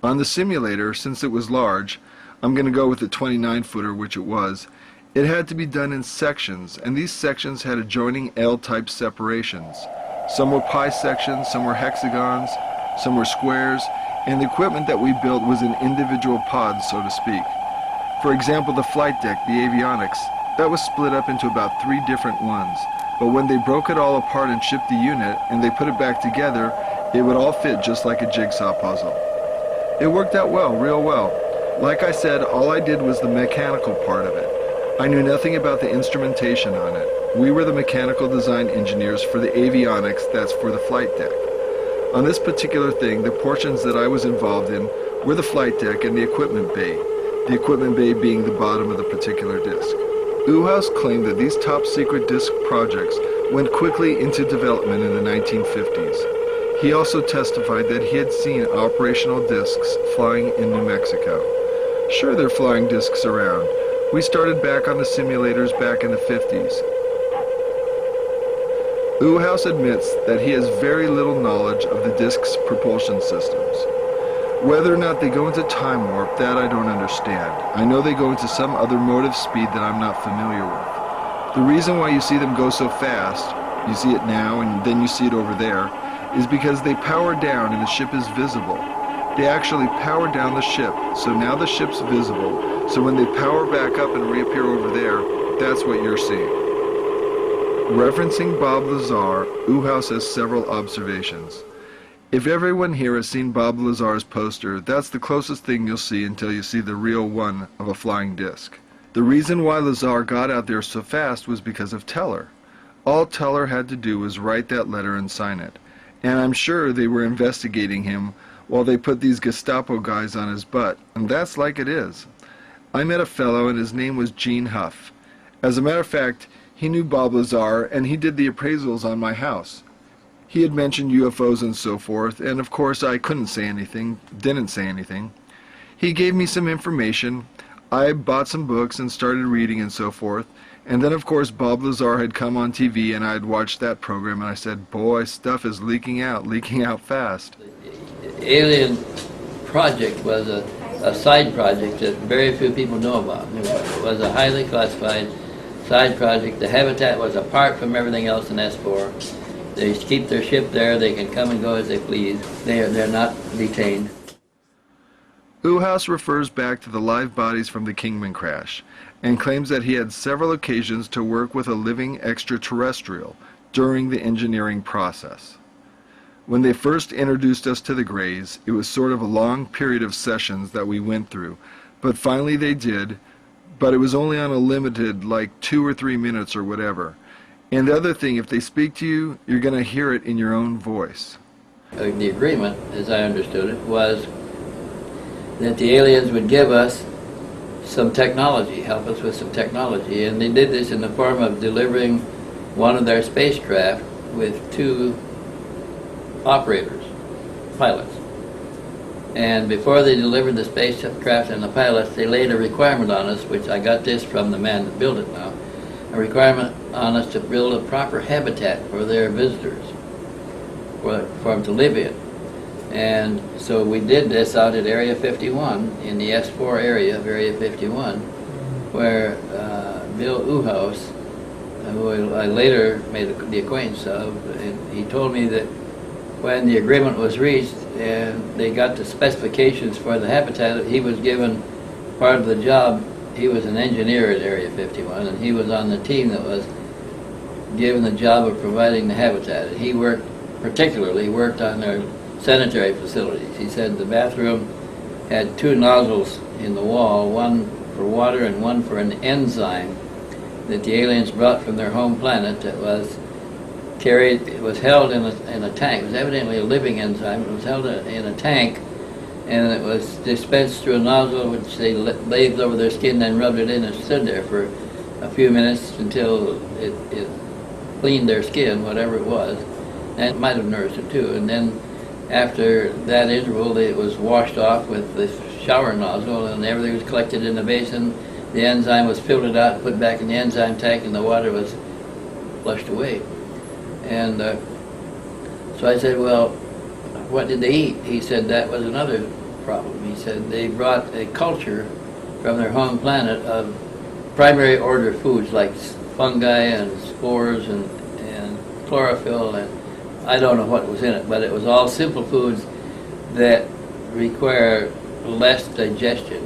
On the simulator, since it was large, I'm going to go with the 29-footer, which it was, it had to be done in sections, and these sections had adjoining L-type separations. Some were pi sections, some were hexagons, some were squares, and the equipment that we built was in individual pods, so to speak. For example, the flight deck, the avionics, that was split up into about 3 different ones. But when they broke it all apart and shipped the unit, and they put it back together, it would all fit just like a jigsaw puzzle. It worked out well, real well. Like I said, all I did was the mechanical part of it. I knew nothing about the instrumentation on it. We were the mechanical design engineers for the avionics that's for the flight deck. On this particular thing, the portions that I was involved in were the flight deck and the equipment bay being the bottom of the particular disc. Uhaus claimed that these top secret disc projects went quickly into development in the 1950s. He also testified that he had seen operational discs flying in New Mexico. Sure, there are flying discs around. We started back on the simulators back in the 50s. Uhaus admits that he has very little knowledge of the disc's propulsion systems. Whether or not they go into time warp, that I don't understand. I know they go into some other mode of speed that I'm not familiar with. The reason why you see them go so fast, you see it now and then you see it over there, is because they power down and the ship is visible. They actually power down the ship, so now the ship's visible, so when they power back up and reappear over there, that's what you're seeing. Referencing Bob Lazar, Uhouse has several observations. If everyone here has seen Bob Lazar's poster, that's the closest thing you'll see until you see the real one of a flying disc. The reason why Lazar got out there so fast was because of Teller. All Teller had to do was write that letter and sign it. And I'm sure they were investigating him while they put these Gestapo guys on his butt, and that's like it is. I met a fellow and his name was Gene Huff. As a matter of fact, he knew Bob Lazar and he did the appraisals on my house. He had mentioned UFOs and so forth, and of course I couldn't say anything, didn't say anything. He gave me some information. I bought some books and started reading and so forth. And then of course Bob Lazar had come on TV and I had watched that program and I said, boy, stuff is leaking out fast. The alien project was a side project that very few people know about. It was a highly classified side project. The habitat was apart from everything else in S4. They keep their ship there. They can come and go as they please. They're not detained. Uhouse refers back to the live bodies from the Kingman crash and claims that he had several occasions to work with a living extraterrestrial during the engineering process. When they first introduced us to the Greys, it was sort of a long period of sessions that we went through, but finally they did, but it was only on a limited, like 2 or 3 minutes or whatever. And the other thing, if they speak to you, you're going to hear it in your own voice. The agreement, as I understood it, was that the aliens would give us some technology, help us with some technology, and they did this in the form of delivering one of their spacecraft with 2 operators, pilots. And before they delivered the spacecraft and the pilots, they laid a requirement on us, which I got this from the man that built it now, a requirement on us to build a proper habitat for their visitors, for them to live in. And so we did this out at Area 51, in the S4 area of Area 51, where Bill Uhouse, who I later made the acquaintance of, and he told me that when the agreement was reached and they got the specifications for the habitat, he was given part of the job. He was an engineer at Area 51, and he was on the team that was given the job of providing the habitat. He particularly worked on their sanitary facilities. He said the bathroom had 2 nozzles in the wall, one for water and one for an enzyme that the aliens brought from their home planet that was carried, it was held in a tank. It was evidently a living enzyme. It was held in a tank, and it was dispensed through a nozzle which they lathed over their skin, then rubbed it in and stood there for a few minutes until it cleaned their skin, whatever it was. And it might have nourished it too. And then after that interval, it was washed off with the shower nozzle, and everything was collected in the basin. The enzyme was filtered out and put back in the enzyme tank, and the water was flushed away. And so I said, well, what did they eat? He said that was another problem. He said they brought a culture from their home planet of primary order foods like fungi and spores and chlorophyll, and I don't know what was in it, but it was all simple foods that require less digestion.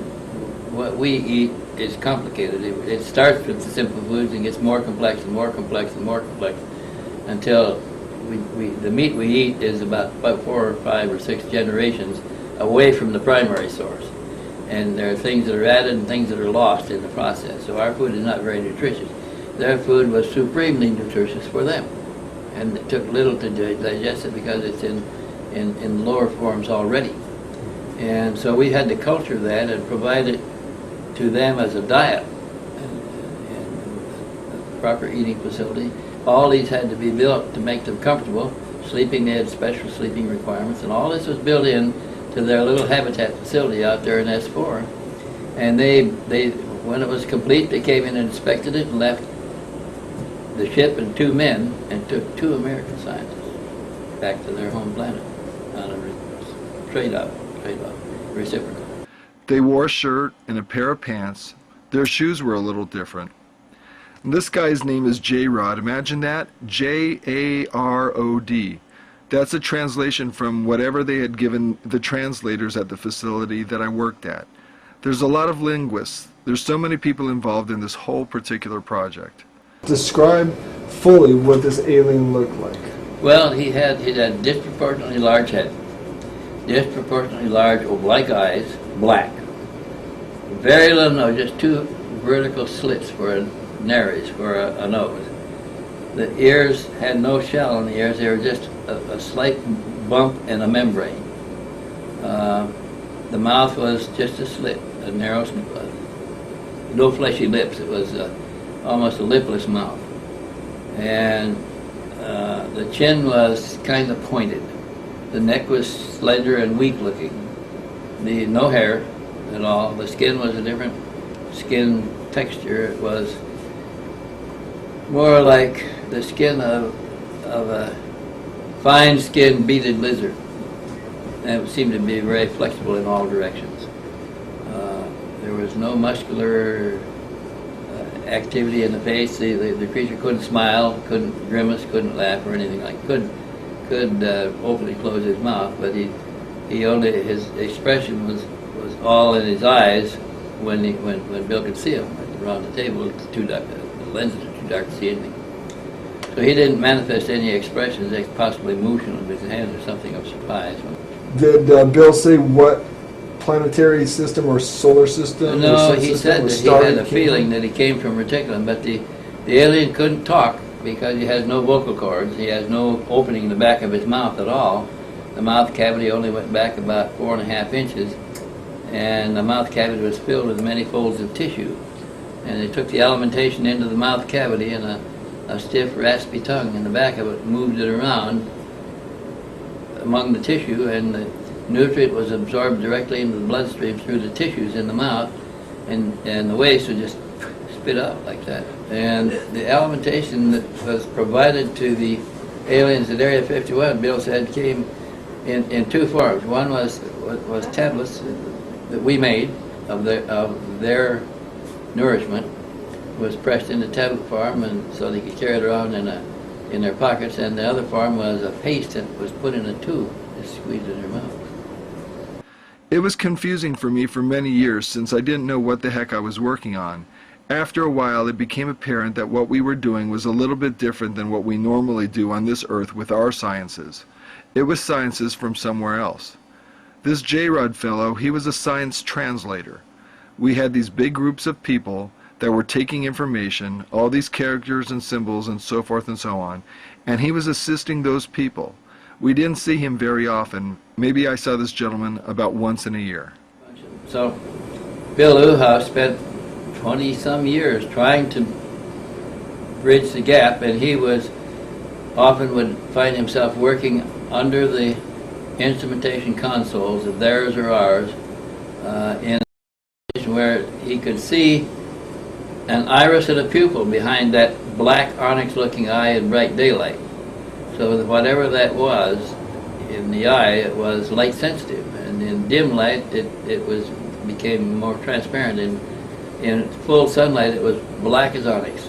What we eat is complicated. It starts with the simple foods and gets more complex and more complex and more complex until the meat we eat is about 4 or 5 or 6 generations away from the primary source. And there are things that are added and things that are lost in the process. So our food is not very nutritious. Their food was supremely nutritious for them. And it took little to digest it because it's in lower forms already. And so we had to culture that and provide it to them as a diet and a proper eating facility. All these had to be built to make them comfortable. Sleeping, they had special sleeping requirements, and all this was built in to their little habitat facility out there in S4. And they when it was complete, they came in and inspected it and left the ship and 2 men and took 2 American scientists back to their home planet on a trade-off, reciprocal. They wore a shirt and a pair of pants. Their shoes were a little different. And this guy's name is J-Rod. Imagine that. J-A-R-O-D. That's a translation from whatever they had given the translators at the facility that I worked at. There's a lot of linguists. There's so many people involved in this whole particular project. Describe fully what this alien looked like? Well, he had a disproportionately large head, disproportionately large oblique eyes, black. Very little nose, just two vertical slits for a nares, for a nose. The ears had no shell on the ears, they were just a slight bump and a membrane. The mouth was just a slit, a narrow, no fleshy lips. It was almost a lipless mouth. And the chin was kind of pointed. The neck was slender and weak looking. No hair at all. The skin was a different skin texture. It was more like the skin of a fine-skinned beaded lizard. And it seemed to be very flexible in all directions. There was no muscular activity in the face. The creature couldn't smile, couldn't grimace, couldn't laugh or anything like. Could openly close his mouth, but he only, his expression was all in his eyes when Bill could see him around the table. The lenses were too dark to see anything. So he didn't manifest any expressions, possibly motion with his hands or something of surprise. Did Bill say what planetary system or solar system? No, he said that he had a feeling that he came from Reticulum, but the alien couldn't talk because he has no vocal cords. He has no opening in the back of his mouth at all. The mouth cavity only went back about 4.5 inches, and the mouth cavity was filled with many folds of tissue. And they took the alimentation into the mouth cavity, and a stiff, raspy tongue in the back of it moved it around among the tissue, and the nutrient was absorbed directly into the bloodstream through the tissues in the mouth, and the waste would just spit out like that. And the alimentation that was provided to the aliens at Area 51, Bill said, came in two forms. One was tablets that we made of their nourishment, was pressed into tablet form, and so they could carry it around in their pockets. And the other form was a paste that was put in a tube and squeezed in their mouth. It was confusing for me for many years since I didn't know what the heck I was working on. After a while, it became apparent that what we were doing was a little bit different than what we normally do on this earth with our sciences. It was sciences from somewhere else. This J-Rod fellow, he was a science translator. We had these big groups of people that were taking information, all these characters and symbols and so forth and so on, and he was assisting those people. We didn't see him very often. Maybe I saw this gentleman about once in a year. So Bill Uhouse spent 20-some years trying to bridge the gap, and he often would find himself working under the instrumentation consoles of theirs or ours in a situation where he could see an iris and a pupil behind that black onyx-looking eye in bright daylight. So that whatever that was in the eye, it was light sensitive, and in dim light it became more transparent. In full sunlight it was black as onyx,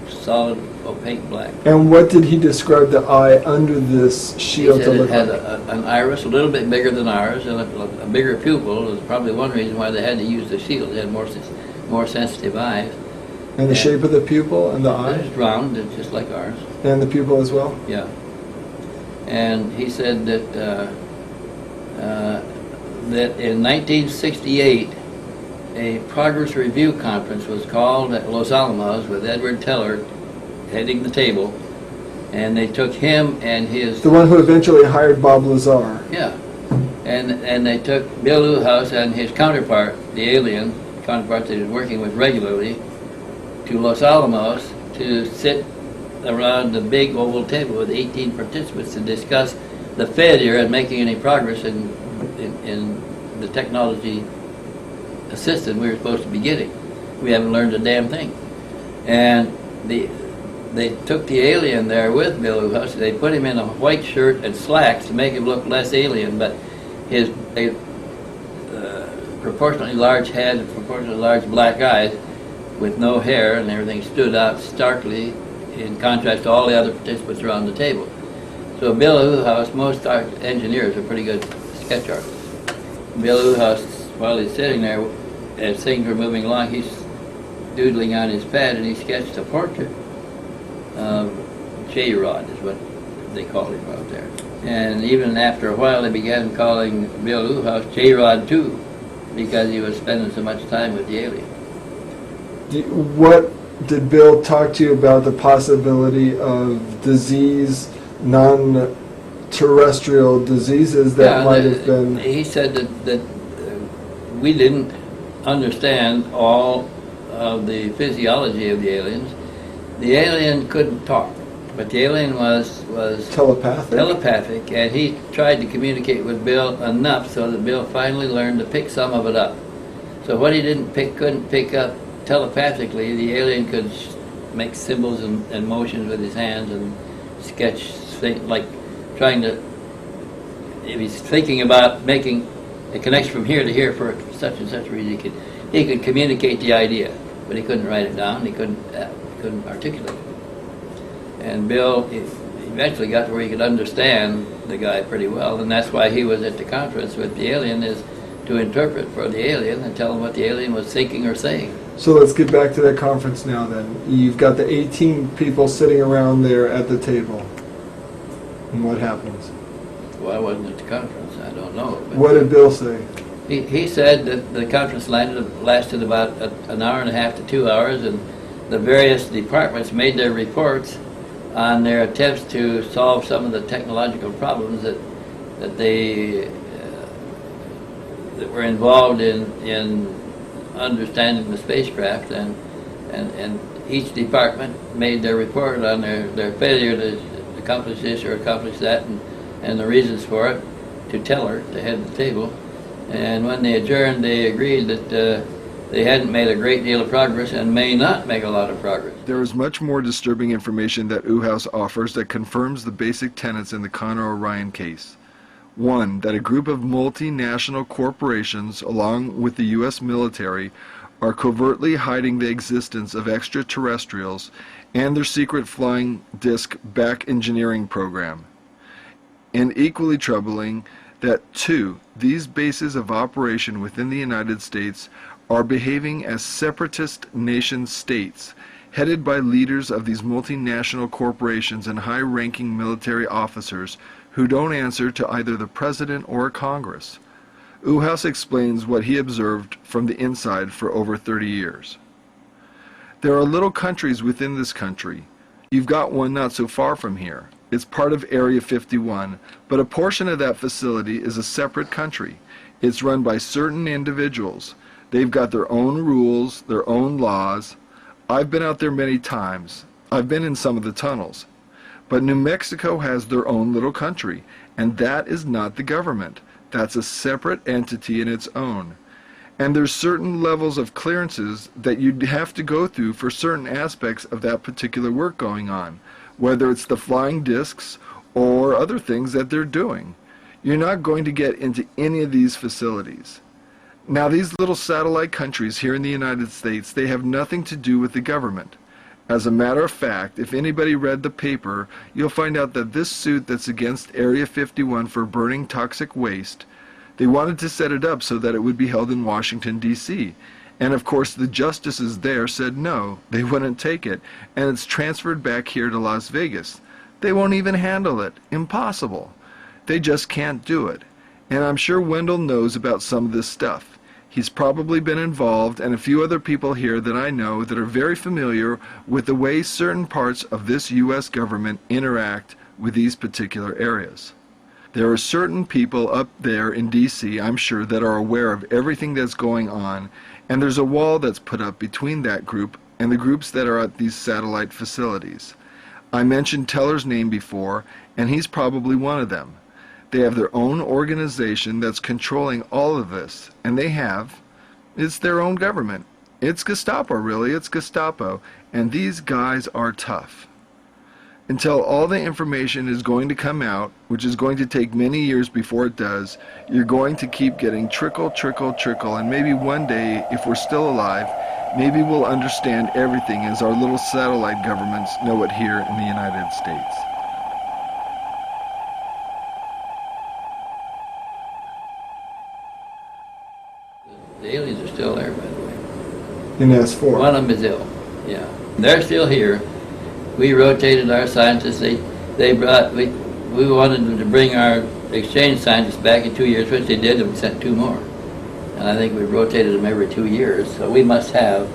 solid opaque black. And what did he describe the eye under this shield to look like? It had an iris a little bit bigger than ours, and a bigger pupil. It was probably one reason why they had to use the shield. They had more sensitive eyes. And the shape of the pupil and the eye? It's round, it's just like ours. And the pupil as well? Yeah. And he said that that in 1968, a progress review conference was called at Los Alamos with Edward Teller heading the table, and they took him and his... The one who eventually hired Bob Lazar. Yeah. And they took Bill Uhouse and his counterpart, the alien counterpart that he was working with regularly, to Los Alamos to sit around the big oval table with 18 participants to discuss the failure in making any progress in the technology assistant we were supposed to be getting. We haven't learned a damn thing. And they took the alien there with Bill Uhouse. They put him in a white shirt and slacks to make him look less alien, but his proportionately large head and proportionately large black eyes with no hair and everything stood out starkly in contrast to all the other participants around the table. So Bill Uhouse, most engineers are pretty good sketch artists. Bill Uhouse, while he's sitting there, as things were moving along, he's doodling on his pad, and he sketched a portrait J-Rod is what they called him out there. And even after a while, they began calling Bill Uhouse J-Rod too, because he was spending so much time with the alien. What did Bill talk to you about the possibility of disease, non-terrestrial diseases that might have been? He said that we didn't understand all of the physiology of the aliens. The alien couldn't talk, but the alien was telepathic, and he tried to communicate with Bill enough so that Bill finally learned to pick some of it up. So what he couldn't pick up telepathically, the alien could make symbols and motions with his hands and sketch like trying to. If he's thinking about making a connection from here to here for such and such reason, he could communicate the idea, but he couldn't write it down. He couldn't articulate it. And Bill eventually got to where he could understand the guy pretty well, and that's why he was at the conference with the alien, is to interpret for the alien and tell him what the alien was thinking or saying. So let's get back to that conference now then. You've got the 18 people sitting around there at the table. And what happens? Well, I wasn't at the conference. I don't know. What did Bill say? He said that the conference lasted about an hour and a half to 2 hours, and the various departments made their reports on their attempts to solve some of the technological problems that were involved in understanding the spacecraft, and each department made their report on their failure to accomplish this or accomplish that, and the reasons for it, to Teller, the head of the table. And when they adjourned, they agreed that they hadn't made a great deal of progress and may not make a lot of progress. There is much more disturbing information that Uhouse offers that confirms the basic tenets in the Connor Orion case. One, that a group of multinational corporations, along with the U.S. military, are covertly hiding the existence of extraterrestrials and their secret flying disc back engineering program. And equally troubling, that two, these bases of operation within the United States are behaving as separatist nation states, headed by leaders of these multinational corporations and high-ranking military officers who don't answer to either the President or Congress. Uhouse explains what he observed from the inside for over 30 years. There are little countries within this country. You've got one not so far from here. It's part of Area 51, but a portion of that facility is a separate country. It's run by certain individuals. They've got their own rules, their own laws. I've been out there many times. I've been in some of the tunnels. But New Mexico has their own little country, and that is not the government. That's a separate entity in its own. And there's certain levels of clearances that you'd have to go through for certain aspects of that particular work going on, whether it's the flying discs or other things that they're doing. You're not going to get into any of these facilities. Now, these little satellite countries here in the United States, they have nothing to do with the government. As a matter of fact, if anybody read the paper, you'll find out that this suit that's against Area 51 for burning toxic waste, they wanted to set it up so that it would be held in Washington, D.C. And of course, the justices there said no, they wouldn't take it, and it's transferred back here to Las Vegas. They won't even handle it. Impossible. They just can't do it. And I'm sure Wendell knows about some of this stuff. He's probably been involved, and a few other people here that I know that are very familiar with the way certain parts of this U.S. government interact with these particular areas. There are certain people up there in D.C., I'm sure, that are aware of everything that's going on, and there's a wall that's put up between that group and the groups that are at these satellite facilities. I mentioned Teller's name before, and he's probably one of them. They have their own organization that's controlling all of this, and it's their own government. It's Gestapo, really, it's Gestapo, and these guys are tough. Until all the information is going to come out, which is going to take many years before it does, you're going to keep getting trickle, trickle, trickle, and maybe one day, if we're still alive, maybe we'll understand everything as our little satellite governments know it here in the United States. The aliens are still there, by the way. In S4. One of them is ill, yeah. They're still here. We rotated our scientists. They brought, we wanted them to bring our exchange scientists back in 2 years, which they did, and we sent 2 more. And I think we rotated them every 2 years. So we must have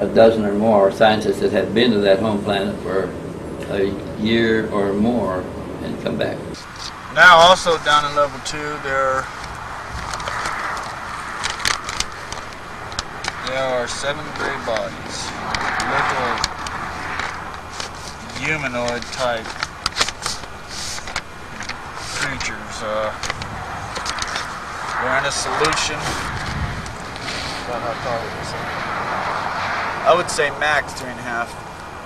a dozen or more scientists that had been to that home planet for a year or more and come back. Now also down in level 2 there are 7 gray bodies. Little humanoid type creatures. We're in a solution. About how tall it is. I would say max 3.5,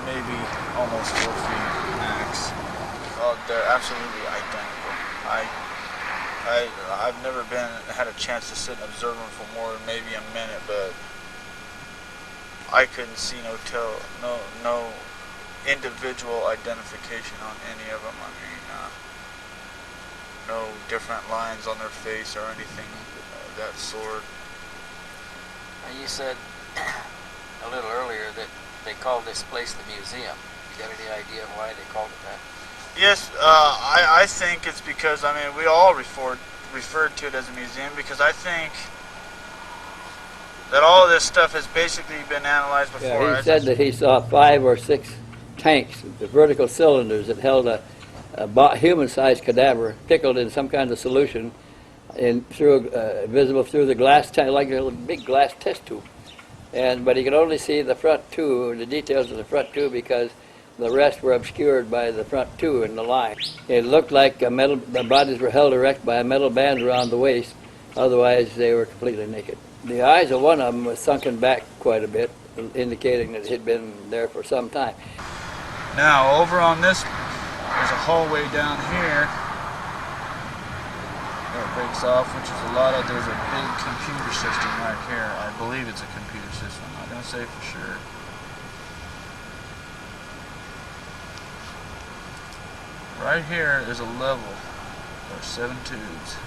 maybe almost 4 feet max. Oh, they're absolutely identical. I've never had a chance to sit and observe them for more than maybe a minute, but I couldn't see no individual identification on any of them. I mean, no different lines on their face or anything of that sort. You said a little earlier that they called this place the museum. You got any idea why they called it that? Yes, I think it's because, I mean, we all referred to it as a museum because I think that all of this stuff has basically been analyzed before. Yeah, he said that he saw 5 or 6 tanks, the vertical cylinders that held a human-sized cadaver pickled in some kind of solution and visible through the glass tank, like a big glass test tube. But he could only see the front 2, the details of the front 2, because the rest were obscured by the front 2 in the line. It looked like the bodies were held erect by a metal band around the waist. Otherwise, they were completely naked. The eyes of one of them was sunken back quite a bit, indicating that it had been there for some time. Now, over on this, there's a hallway down here that breaks off, which is there's a big computer system right here. I believe it's a computer system. I'm not going to say for sure. Right here is a level. There's 7 tubes.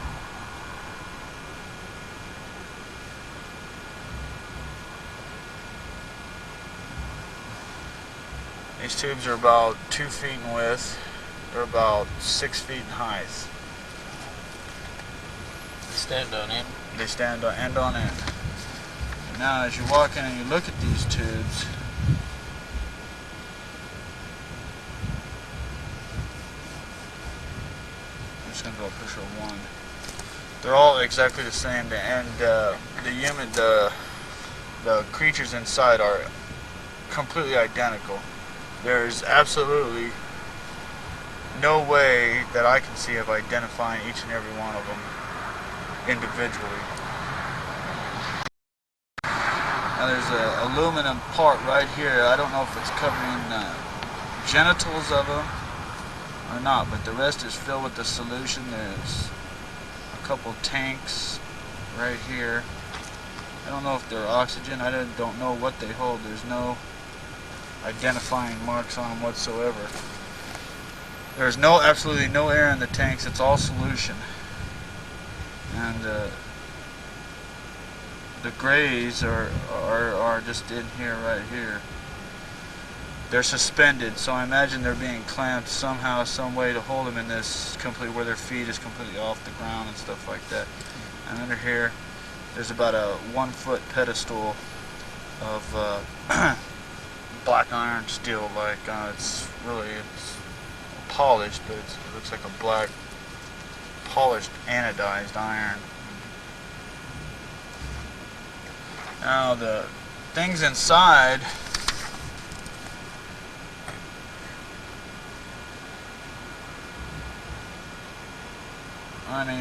These tubes are about 2 feet in width. They're about 6 feet in height. They stand on end. They stand on end on end. Now, as you walk in and you look at these tubes, I'm just going to go push a 1. They're all exactly the same, and the creatures inside are completely identical. There's absolutely no way that I can see of identifying each and every one of them individually. Now there's an aluminum part right here. I don't know if it's covering genitals of them or not, but the rest is filled with the solution. There's a couple tanks right here. I don't know if they're oxygen. I don't know what they hold. There's no identifying marks on them whatsoever. There's absolutely no air in the tanks. It's all solution. And the grays are just in here, right here. They're suspended, so I imagine they're being clamped somehow, some way to hold them in this where their feet is completely off the ground and stuff like that. And under here, there's about a 1-foot pedestal of black iron steel, like it's polished, but it looks like a black polished anodized iron. Now the things inside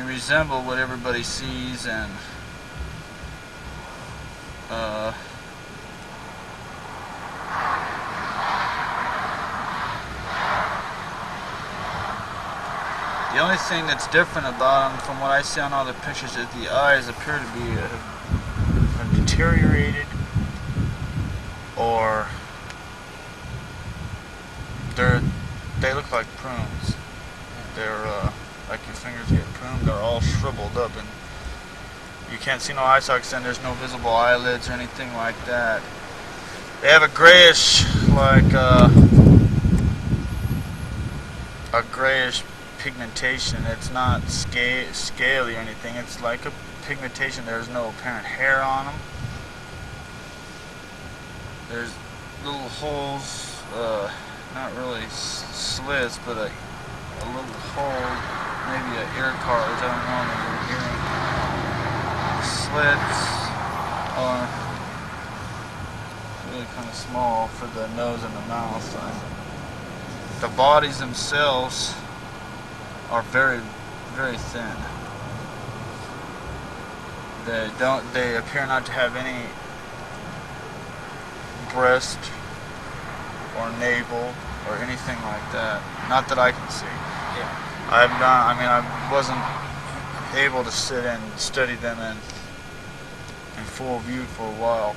resemble what everybody sees, and the only thing that's different about them from what I see on all the pictures is the eyes appear to be have deteriorated, or they look like prunes. They're like your fingers get pruned. They're all shriveled up, and you can't see no eye sockets, and there's no visible eyelids or anything like that. They have a grayish, like a grayish pigmentation. It's not scaly or anything. It's like a pigmentation. There's no apparent hair on them. There's little holes, not really slits, but a little hole, maybe an ear cartilage, I don't know, maybe a hearing. Slits are really kind of small for the nose and the mouth. The bodies themselves are very, very thin. They appear not to have any breast or navel or anything like that. Not that I can see. Yeah. I wasn't able to sit and study them in full view for a while.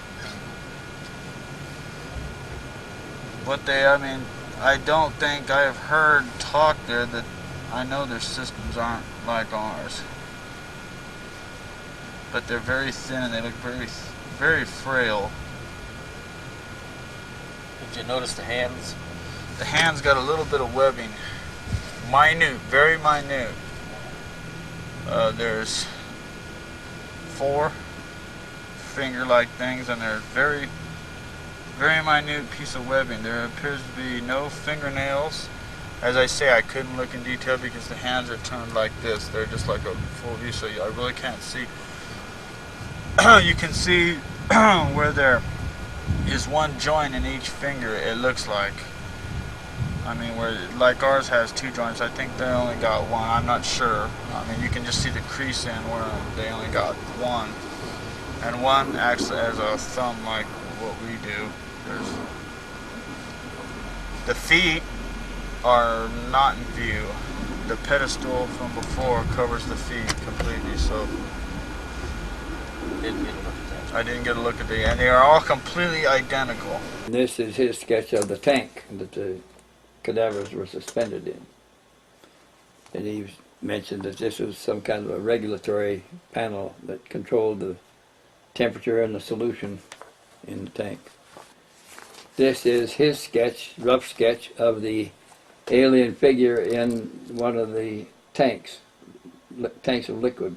I don't think I have heard talk there that I know their systems aren't like ours. But they're very thin and they look very, very frail. Did you notice the hands? The hands got a little bit of webbing. Minute, very minute. There's 4 finger-like things, and they're very, very minute piece of webbing. There appears to be no fingernails. As I say, I couldn't look in detail because the hands are turned like this. They're just like a full view, so I really can't see. You can see where there is one joint in each finger, it looks like. Where like ours has 2 joints, I think they only got 1. I'm not sure. You can just see the crease in where they only got 1. And 1 acts as a thumb like what we do. The feet are not in view. The pedestal from before covers the feet completely, so Didn't get a look at that. I didn't get a look at the, and they are all completely identical. This is his sketch of the tank that the cadavers were suspended in. And he mentioned that this was some kind of a regulatory panel that controlled the temperature and the solution in the tank. This is his sketch, rough sketch, of the alien figure in one of the tanks of liquid.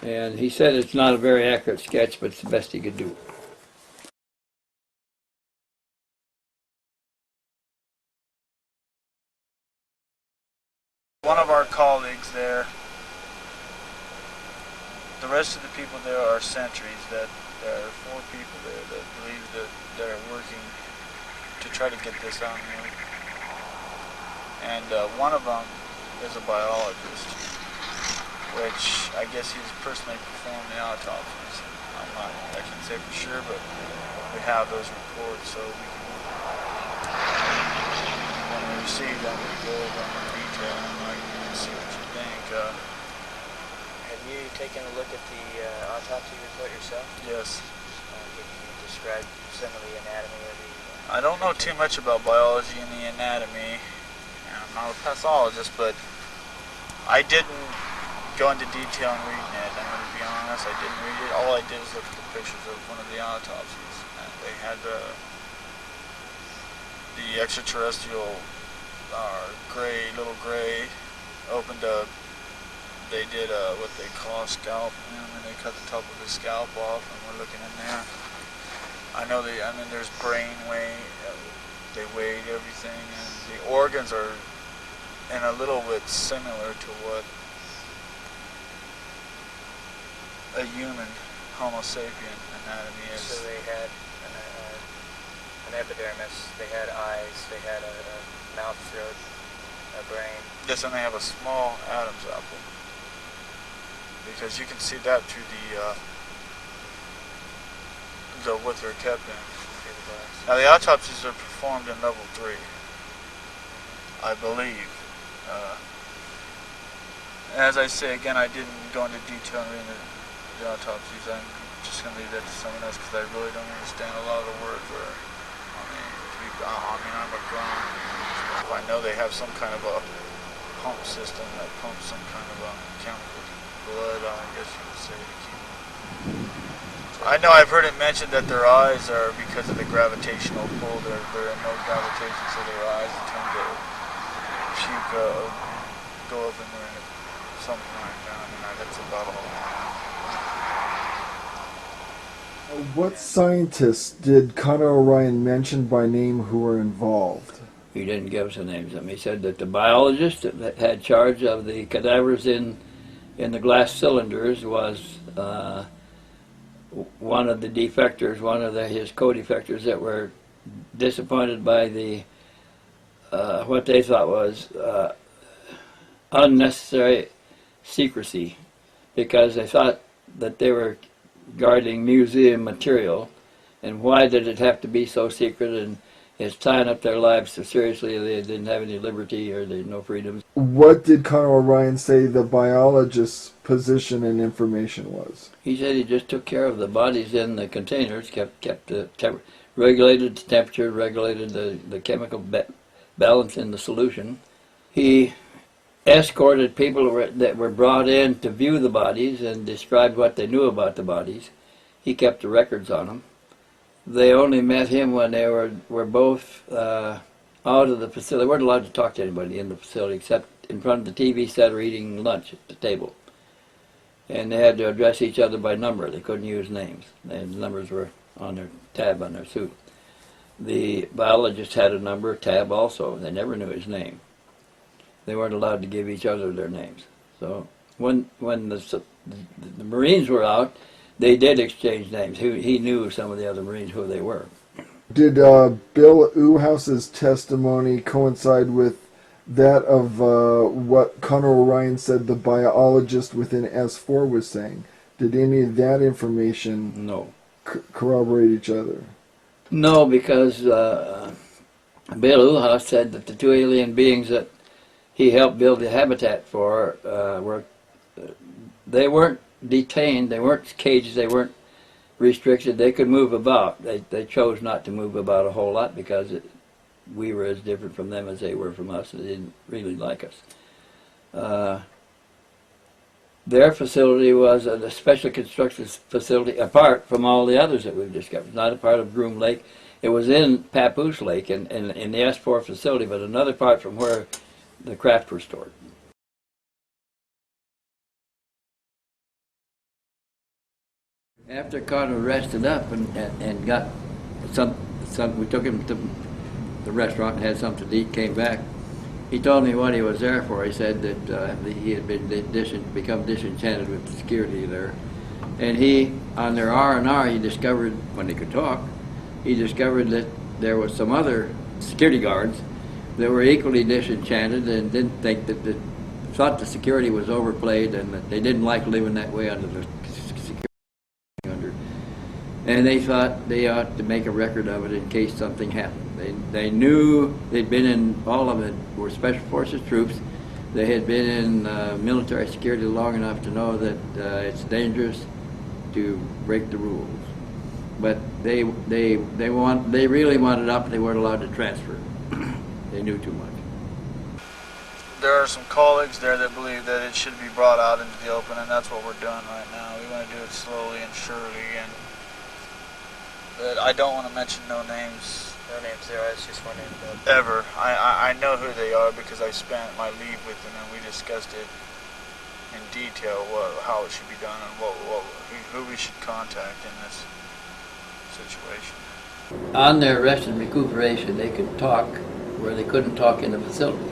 And he said it's not a very accurate sketch, but it's the best he could do. One of our colleagues there, the rest of the people there are sentries. That there are 4 people there that believe that are working to try to get this on here. And one of them is a biologist, which I guess he's personally performed the autopsies. I can't say for sure, but we have those reports, so we can, when we receive them, we go over them in detail and see what you think. Have you taken a look at the autopsy report yourself? Yes. Can you describe some of the anatomy of the... I don't know too much about biology and the anatomy. I'm not a pathologist, but I didn't go into detail in reading it. I'm going to be honest, I didn't read it. All I did was look at the pictures of one of the autopsies. And they had the extraterrestrial little gray, opened up. They did what they call a scalp, and they cut the top of his scalp off, and we're looking in there. I know there's brain weight, they weighed everything, and the organs are in a little bit similar to what a human Homo sapien anatomy is. So they had an epidermis, they had eyes, they had a mouth, throat, a brain. Yes, and they have a small Adam's apple. Because you can see that through what they're kept in. Now the autopsies are performed in level 3, I believe. As I say again, I didn't go into detail in the autopsies. I'm just going to leave that to someone else because I really don't understand a lot of the words. I'm a grunt. I know they have some kind of a pump system that pumps some kind of a chemical blood, I guess you would say, to keep them. I know I've heard it mentioned that their eyes are, because of the gravitational pull, they're in no gravitation, so their eyes tend to go up in there something like that. I mean, that's about all. What scientists did Connor O'Ryan mention by name who were involved? He didn't give us the names of them. He said that the biologist that had charge of the cadavers in the glass cylinders was one of the defectors, one of his co-defectors that were disappointed by the what they thought was unnecessary secrecy, because they thought that they were guarding museum material, and why did it have to be so secret, and it's tying up their lives so seriously they didn't have any liberty or they had no freedoms. What did Connor O'Ryan say the biologist's position and information was? He said he just took care of the bodies in the containers, regulated the temperature, regulated the chemical balance in the solution. He escorted people that were brought in to view the bodies and described what they knew about the bodies. He kept the records on them. They only met him when they were both out of the facility. They weren't allowed to talk to anybody in the facility except in front of the TV set or eating lunch at the table. And they had to address each other by number. They couldn't use names. The numbers were on their tab on their suit. The biologist had a number tab also. They never knew his name. They weren't allowed to give each other their names. So when the Marines were out, they did exchange names. He knew some of the other Marines who they were. Did Bill Uhouse's testimony coincide with that of what Connor O'Ryan said the biologist within S4 was saying? Did any of that information corroborate each other? No, because Bill Uhouse said that the two alien beings that he helped build the habitat for they weren't detained, they weren't caged, they weren't restricted, they could move about. They chose not to move about a whole lot because we were as different from them as they were from us. They didn't really like us. Their facility was a specially constructed facility apart from all the others that we've discovered. Not a part of Groom Lake. It was in Papoose Lake in the S4 facility, but another part from where the craft were stored. After Connor rested up and got some, we took him to the restaurant and had something to eat, came back. He told me what he was there for. He said that he had become disenchanted with the security there. And he, on their R&R, he discovered, when he could talk, he discovered that there was some other security guards that were equally disenchanted and didn't think that thought the security was overplayed and that they didn't like living that way under the security under. And they thought they ought to make a record of it in case something happened. They knew they'd been in, all of it were Special Forces troops. They had been in military security long enough to know that it's dangerous to break the rules. But they really wanted up, they weren't allowed to transfer. They knew too much. There are some colleagues there that believe that it should be brought out into the open, and that's what we're doing right now. We want to do it slowly and surely, and but I don't want to mention no names. No names there, I was just wondering about Ever. I know who they are because I spent my leave with them and we discussed it in detail, how it should be done and who we should contact in this situation. On their rest and recuperation, they could talk where they couldn't talk in the facility.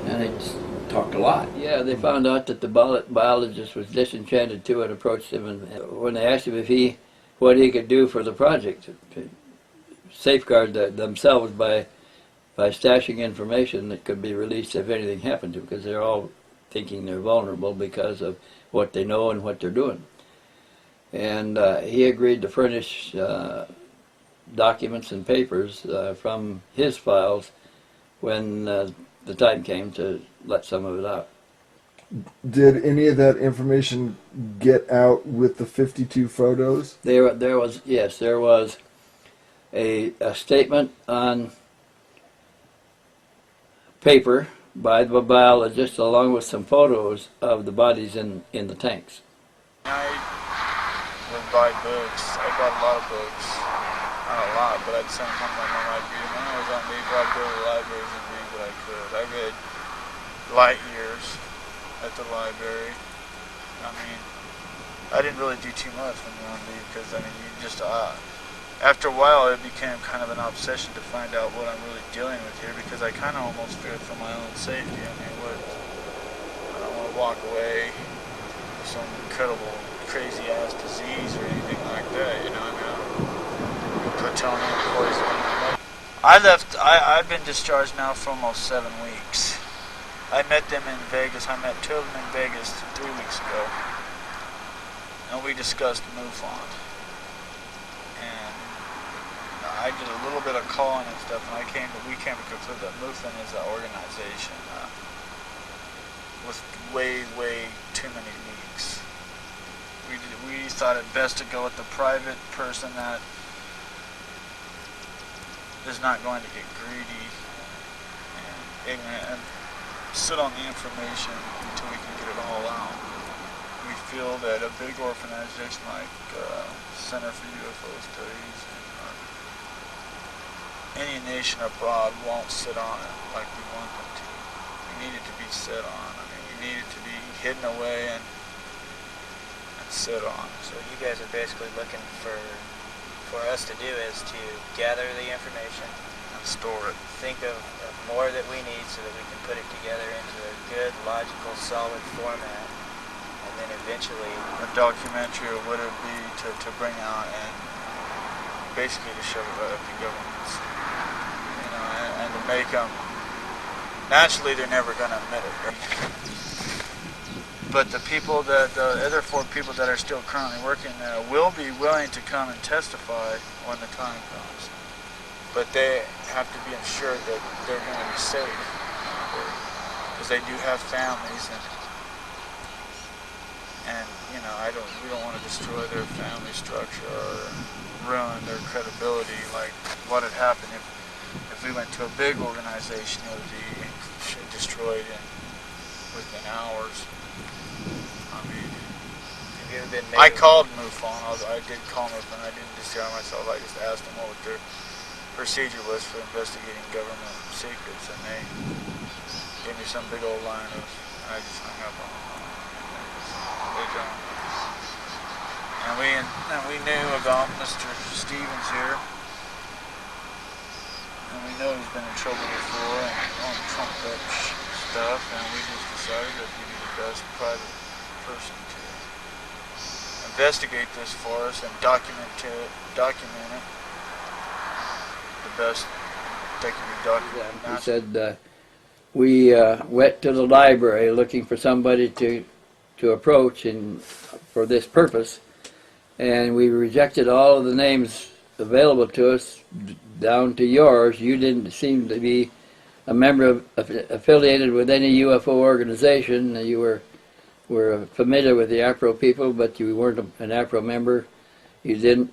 And they just talked a lot. Yeah, they found out that the biologist was disenchanted too and approached him. And when they asked him what he could do for the project, to safeguard themselves by stashing information that could be released if anything happened to them, because they're all thinking they're vulnerable because of what they know and what they're doing. And he agreed to furnish documents and papers from his files when the time came to let some of it out. Did any of that information get out with the 52 photos? There was a statement on paper by the biologist along with some photos of the bodies in the tanks. I would buy books. I bought a lot of books. Not a lot, but I'd send some of my mom. I'd read them. When I was on leave, I'd go to the libraries and read what I could. I read light years at the library. I mean, I didn't really do too much when you're on leave because, I mean, you just, after a while it became kind of an obsession to find out what I'm really dealing with here because I kind of almost feared for my own safety. I mean, I don't want to walk away with some incredible, crazy-ass disease or anything like that, you know, I mean, plutonium poisoning. I've been discharged now for almost 7 weeks. I met them in Vegas. I met 2 of them in Vegas 3 weeks ago. And we discussed MUFON. And I did a little bit of calling and stuff, and we came to conclude that MUFON is an organization with way, way too many leaks. We thought it best to go with the private person that is not going to get greedy and ignorant and sit on the information until we can get it all out. We feel that a big organization like Center for UFO Studies and any nation abroad won't sit on it like we want them to. We need it to be sit on. I mean, we need it to be hidden away and sit on. So you guys are basically looking for us to do is to gather the information and store it. Think of more that we need so that we can put it together into a good, logical, solid format, and then eventually a documentary of what it would be to bring out and basically to shove it right up to governments, you know, and to make them. Naturally, they're never going to admit it. Right? But the other 4 people that are still currently working there will be willing to come and testify when the time comes. But they have to be ensured that they're going to be safe, because they do have families, and you know, we don't want to destroy their family structure or ruin their credibility. Like what had happened if we went to a big organization, it would be destroyed within hours. I mean, have you ever been I called MUFON. I did call MUFON. I didn't destroy myself. I just asked them what their procedure was for investigating government secrets, and they gave me some big old line of, and I just hung up on them. They don't. And we knew about Mr. Stevens here, and we know he's been in trouble before and on trumped up stuff, and we just decided that he'd be the best private person to investigate this for us and document it the best they can be documented. He said we went to the library looking for somebody to approach for this purpose, and we rejected all of the names available to us down to yours. You didn't seem to be a member affiliated with any UFO organization. You were familiar with the APRO people, but you weren't an APRO member. You didn't.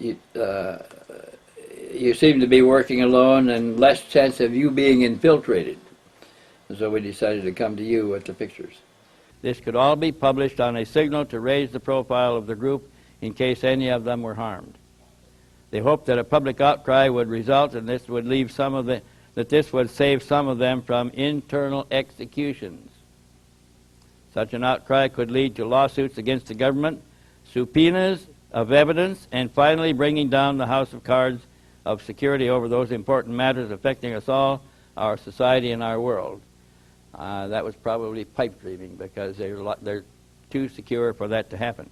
You seemed to be working alone, and less chance of you being infiltrated. And so we decided to come to you with the pictures. This could all be published on a signal to raise the profile of the group in case any of them were harmed. They hoped that a public outcry would result, and this would this would save some of them from internal executions. Such an outcry could lead to lawsuits against the government, subpoenas of evidence, and finally bringing down the house of cards of security over those important matters affecting us all, our society, and our world. That was probably pipe dreaming, because they're too secure for that to happen.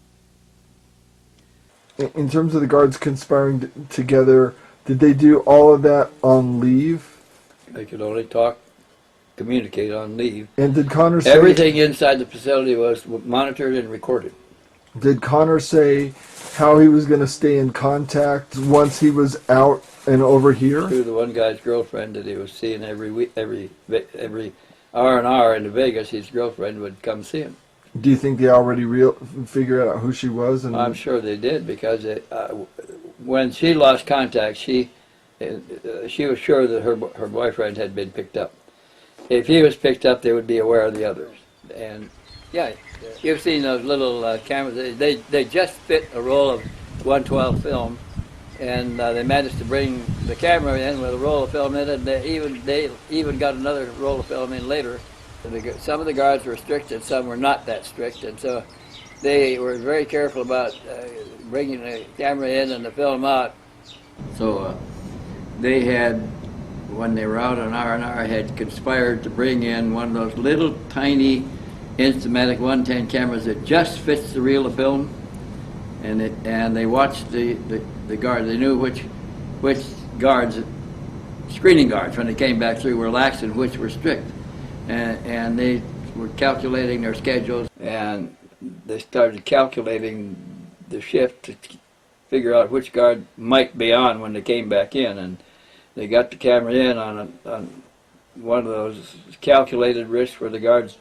In terms of the guards conspiring together, did they do all of that on leave? They could only communicate on leave. And did Connor say... Everything inside the facility was monitored and recorded. Did Connor say how he was going to stay in contact once he was out and over here? Through the one guy's girlfriend that he was seeing every week, every R&R in Vegas, his girlfriend would come see him. Do you think they already figured out who she was? And I'm sure they did, because when she lost contact, she was sure that her boyfriend had been picked up. If he was picked up, they would be aware of the others. And yeah, you've seen those little cameras. They just fit a roll of 112 film, and they managed to bring the camera in with a roll of film in it. And they even got another roll of film in later Some of the guards were strict and some were not that strict, and so they were very careful about bringing the camera in and the film out. So they had, when they were out on R&R, had conspired to bring in one of those little tiny Instamatic 110 cameras that just fits the reel of film, and they watched the guards. They knew which guards, screening guards, when they came back through, were lax and which were strict, and they were calculating their schedules, and they started calculating the shift to figure out which guard might be on when they came back in, and they got the camera in on one of those calculated risks where the guards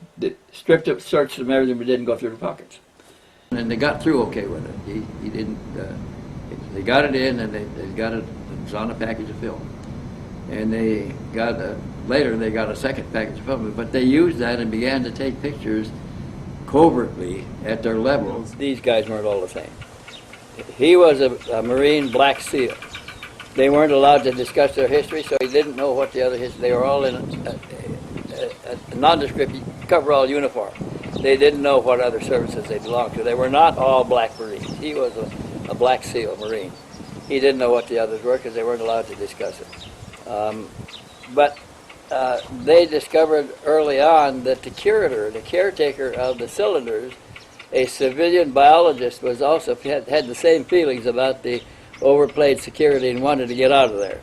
stripped it, searched them, everything, but didn't go through the pockets. And they got through okay with it. He didn't. They got it in, and they got it. It was on a package of film, and they got later they got a second package of film. But they used that and began to take pictures covertly at their level. These guys weren't all the same. He was a Marine Black SEAL. They weren't allowed to discuss their history, so he didn't know what the other history. They were all in a nondescript coverall uniform. They didn't know what other services they belonged to. They were not all Black Marines. He was a Black SEAL Marine. He didn't know what the others were because they weren't allowed to discuss it. But they discovered early on that the curator, the caretaker of the cylinders, a civilian biologist, was also had the same feelings about the overplayed security and wanted to get out of there.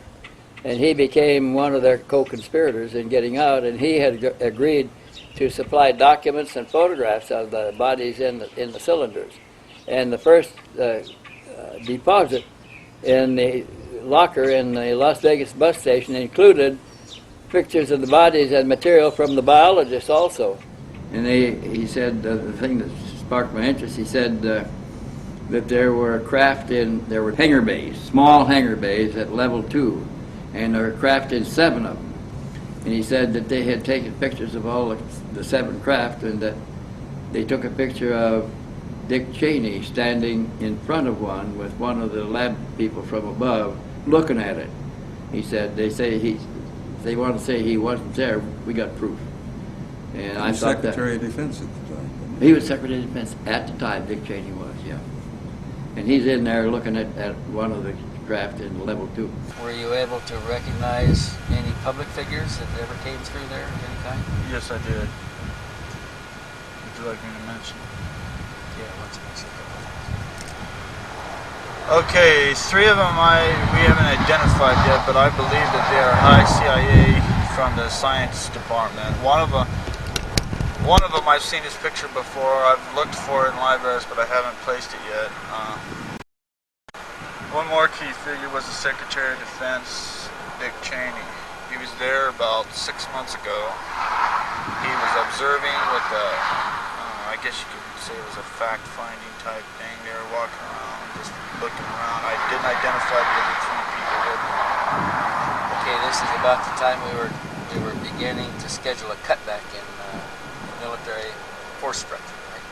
And he became one of their co-conspirators in getting out, and he had agreed to supply documents and photographs of the bodies in the cylinders. And the first deposit in the locker in the Las Vegas bus station included pictures of the bodies and material from the biologists also. And he said, the thing that sparked my interest, he said that there were hangar bays, small hangar bays at level 2, and there were craft in 7 of them. And he said that they had taken pictures of all the 7 craft, and that they took a picture of Dick Cheney standing in front of one with one of the lab people from above looking at it. He said, they want to say he wasn't there, we got proof. And I thought Secretary of Defense at the time. He was Secretary of Defense at the time, Dick Cheney was, yeah. And he's in there looking at one of the craft in level 2. Were you able to recognize any public figures that ever came through there of any kind? Yes, I did. Would you like me to mention? Yeah, let's mention a couple. Okay, 3 of them we haven't identified yet, but I believe that they are high CIA from the science department. One of them I've seen his picture before. I've looked for it in libraries, but I haven't placed it yet. One more key figure was the Secretary of Defense, Dick Cheney. He was there about 6 months ago. He was observing with I guess you could say it was a fact-finding type thing. They were walking around, just looking around. I didn't identify the other 3 people with me. Okay, this is about the time we were beginning to schedule a cutback in military force structure, right?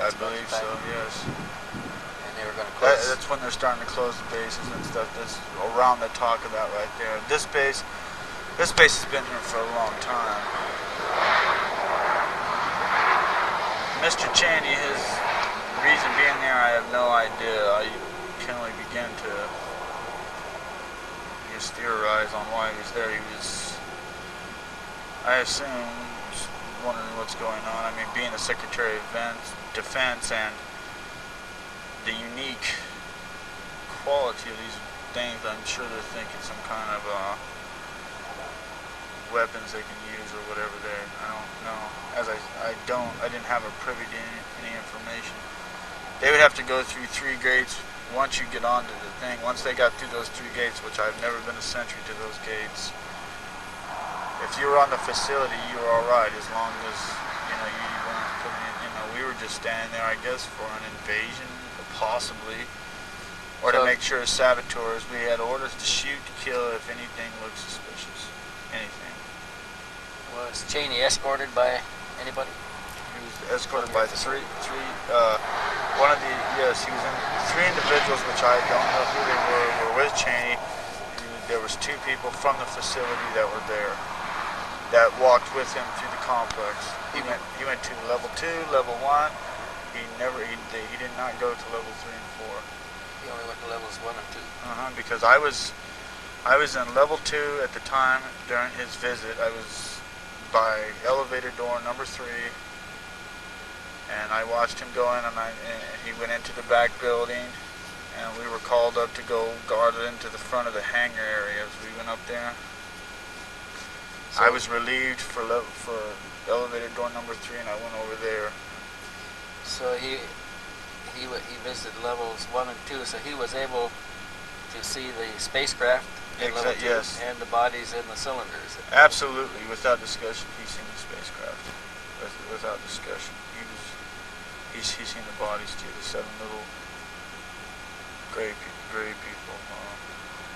I believe so, yes. And they were going to close. That's when they're starting to close the bases and stuff. That's around the talk of that right there. This base has been here for a long time. Mr. Cheney, his reason being there, I have no idea. I can only begin to just theorize on why he was there. He was, I assume, wondering what's going on. I mean, being the Secretary of Defense and the unique quality of these things, I'm sure they're thinking some kind of weapons they can use or whatever there. I don't know. I didn't have a privy to any information. They would have to go through 3 gates once you get onto the thing. Once they got through those 3 gates, which I've never been a sentry to those gates, if you were on the facility, you were all right, as long as you weren't putting in. We were just standing there, I guess, for an invasion, possibly, or to make sure as saboteurs we had orders to shoot, to kill if anything looked suspicious. Anything. Was Cheney escorted by anybody? He was escorted by three. Yes, he was in 3 individuals, which I don't know who they were with Cheney. There was 2 people from the facility that were there. that walked with him through the complex. He went to level 2, level 1. He did not go to level 3 and 4. He only went to levels 1 and 2. Because I was in level 2 at the time during his visit. I was by elevator door number 3, and I watched him go in, and he went into the back building, and we were called up to go guard it into the front of the hangar area as we went up there. So I was relieved for elevator door number 3, and I went over there. So he visited levels 1 and 2, so he was able to see the spacecraft in level 2 yes. and the bodies in the cylinders. Absolutely, without discussion, he's seen the spacecraft. Without discussion, he's seen the bodies too. The 7 little gray people.